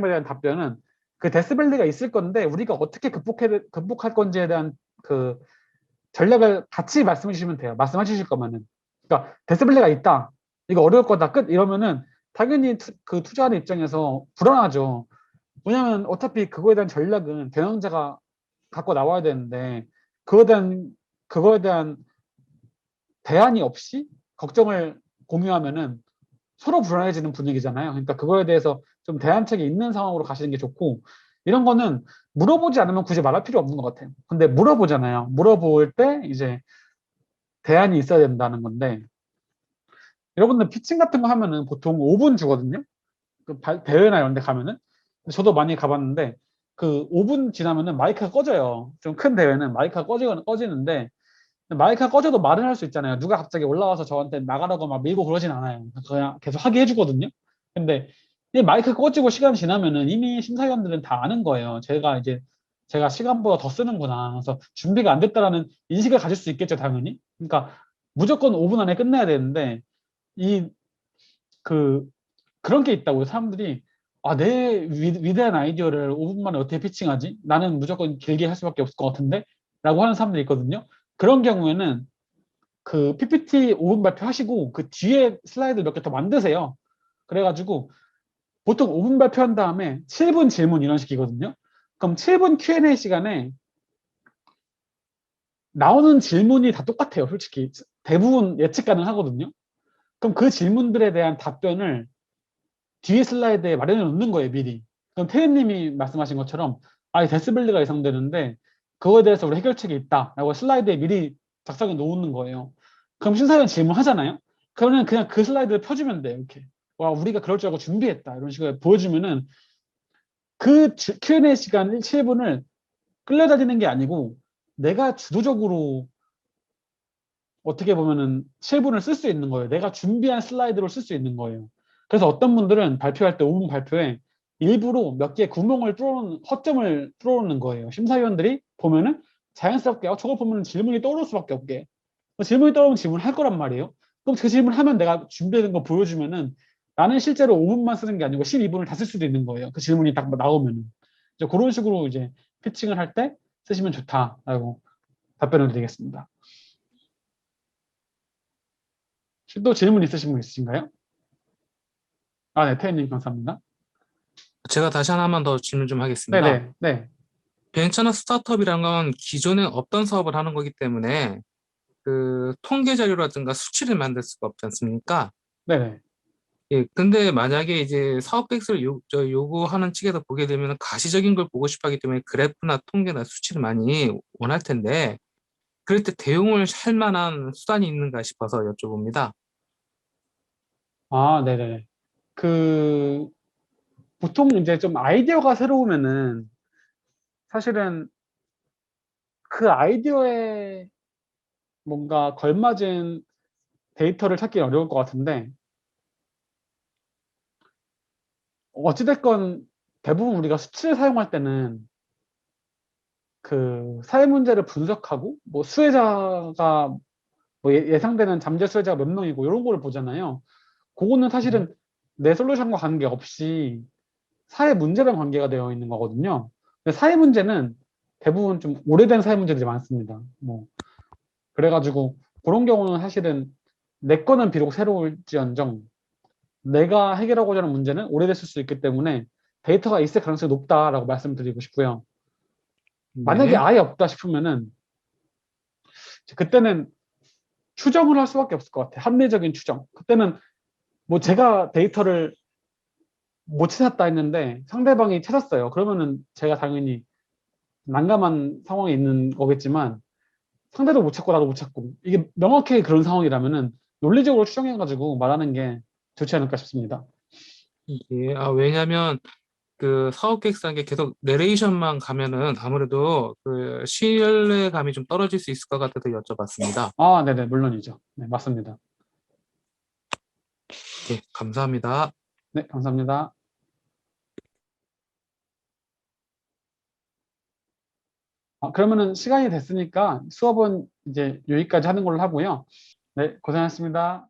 대한 답변은 그 데스밸리가 있을 건데 우리가 어떻게 극복할 건지에 대한 그 전략을 같이 말씀해 주시면 돼요. 말씀해 주실 거면은. 그러니까 데스밸리가 있다. 이거 어려울 거다. 끝. 이러면은 당연히 그 투자하는 입장에서 불안하죠. 왜냐면 어차피 그거에 대한 전략은 경영자가 갖고 나와야 되는데 그거에 대한 대안이 없이 걱정을 공유하면은 서로 불안해지는 분위기잖아요. 그러니까 그거에 대해서 좀 대안책이 있는 상황으로 가시는 게 좋고 이런 거는 물어보지 않으면 굳이 말할 필요 없는 것 같아요. 근데 물어보잖아요. 물어볼 때 이제 대안이 있어야 된다는 건데 여러분들 피칭 같은 거 하면은 보통 5분 주거든요. 대회나 이런 데 가면은 저도 많이 가봤는데 그 5분 지나면은 마이크가 꺼져요. 좀 큰 대회는 마이크가 꺼지는데 마이크가 꺼져도 말을 할 수 있잖아요. 누가 갑자기 올라와서 저한테 나가라고 막 밀고 그러진 않아요. 그냥 계속 하게 해주거든요. 근데 이 마이크 꺼지고 시간 지나면은 이미 심사위원들은 다 아는 거예요. 제가 시간보다 더 쓰는구나. 그래서 준비가 안 됐다라는 인식을 가질 수 있겠죠, 당연히. 그러니까 무조건 5분 안에 끝내야 되는데 이 그 그런 게 있다고요. 사람들이 내 위대한 아이디어를 5분 만에 어떻게 피칭하지? 나는 무조건 길게 할 수밖에 없을 것 같은데? 라고 하는 사람들이 있거든요. 그런 경우에는 그 PPT 5분 발표하시고 그 뒤에 슬라이드 몇 개 더 만드세요. 그래가지고 보통 5분 발표한 다음에 7분 질문 이런 식이거든요. 그럼 7분 Q&A 시간에 나오는 질문이 다 똑같아요. 솔직히 대부분 예측 가능하거든요. 그럼 그 질문들에 대한 답변을 뒤에 슬라이드에 마련해 놓는 거예요, 미리. 그럼 태연님이 말씀하신 것처럼 이 데스밸리가 예상되는데 그거에 대해서 우리 해결책이 있다라고 슬라이드에 미리 작성해 놓는 거예요. 그럼 심사위원 질문하잖아요. 그러면 그냥 그 슬라이드를 펴주면 돼요. 이렇게. 와, 우리가 그럴 줄 알고 준비했다. 이런 식으로 보여주면은 그 Q&A 시간 7분을 끌려다니는 게 아니고 내가 주도적으로 어떻게 보면은 7분을 쓸 수 있는 거예요. 내가 준비한 슬라이드로 쓸 수 있는 거예요. 그래서 어떤 분들은 발표할 때 5분 발표에 일부러 몇 개의 구멍을 뚫어놓는, 허점을 뚫어놓는 거예요. 심사위원들이 보면은 자연스럽게 저거 보면 질문이 떠오를 수밖에 없게. 질문이 떠오르면 질문을 할 거란 말이에요. 그럼 그 질문을 하면 내가 준비된 거 보여주면은 나는 실제로 5분만 쓰는 게 아니고 12분을 다 쓸 수도 있는 거예요. 그 질문이 딱 나오면은. 이제 그런 식으로 이제 피칭을 할 때 쓰시면 좋다라고 답변을 드리겠습니다. 또 질문 있으신 분 있으신가요? 네, 태연님 감사합니다. 제가 다시 하나만 더 질문 좀 하겠습니다. 네네, 네. 벤처나 스타트업이란 건 기존에 없던 사업을 하는 거기 때문에 그 통계 자료라든가 수치를 만들 수가 없지 않습니까? 네네. 예, 근데 만약에 이제 사업 계획서를 요구하는 측에서 보게 되면 가시적인 걸 보고 싶어 하기 때문에 그래프나 통계나 수치를 많이 원할 텐데, 그럴 때 대용을 할 만한 수단이 있는가 싶어서 여쭤봅니다. 네네. 보통 이제 좀 아이디어가 새로우면은 사실은 그 아이디어에 뭔가 걸맞은 데이터를 찾기 어려울 것 같은데, 어찌됐건 대부분 우리가 수치를 사용할 때는 그 사회 문제를 분석하고, 뭐 수혜자가, 뭐 예상되는 잠재 수혜자가 몇 명이고, 이런 거를 보잖아요. 그거는 사실은 내 솔루션과 관계없이 사회 문제랑 관계가 되어 있는 거거든요. 근데 사회 문제는 대부분 좀 오래된 사회 문제들이 많습니다. 뭐 그래가지고 그런 경우는 사실은 내 거는 비록 새로울지언정 내가 해결하고자 하는 문제는 오래됐을 수 있기 때문에 데이터가 있을 가능성이 높다라고 말씀드리고 싶고요. 만약에 네. 아예 없다 싶으면은 그때는 추정을 할 수밖에 없을 것 같아요. 합리적인 추정. 그때는 뭐 제가 데이터를 못 찾았다 했는데 상대방이 찾았어요. 그러면은 제가 당연히 난감한 상황에 있는 거겠지만 상대도 못 찾고 나도 못 찾고 이게 명확히 그런 상황이라면은 논리적으로 추정해가지고 말하는 게 좋지 않을까 싶습니다. 예, 왜냐면 그 사업 계획서라는 게 계속 내레이션만 가면은 아무래도 그 신뢰감이 좀 떨어질 수 있을 것 같아서 여쭤봤습니다. 네네, 물론이죠. 네, 맞습니다. 예, 감사합니다. 네, 감사합니다. 그러면은 시간이 됐으니까 수업은 이제 여기까지 하는 걸로 하고요. 네, 고생하셨습니다.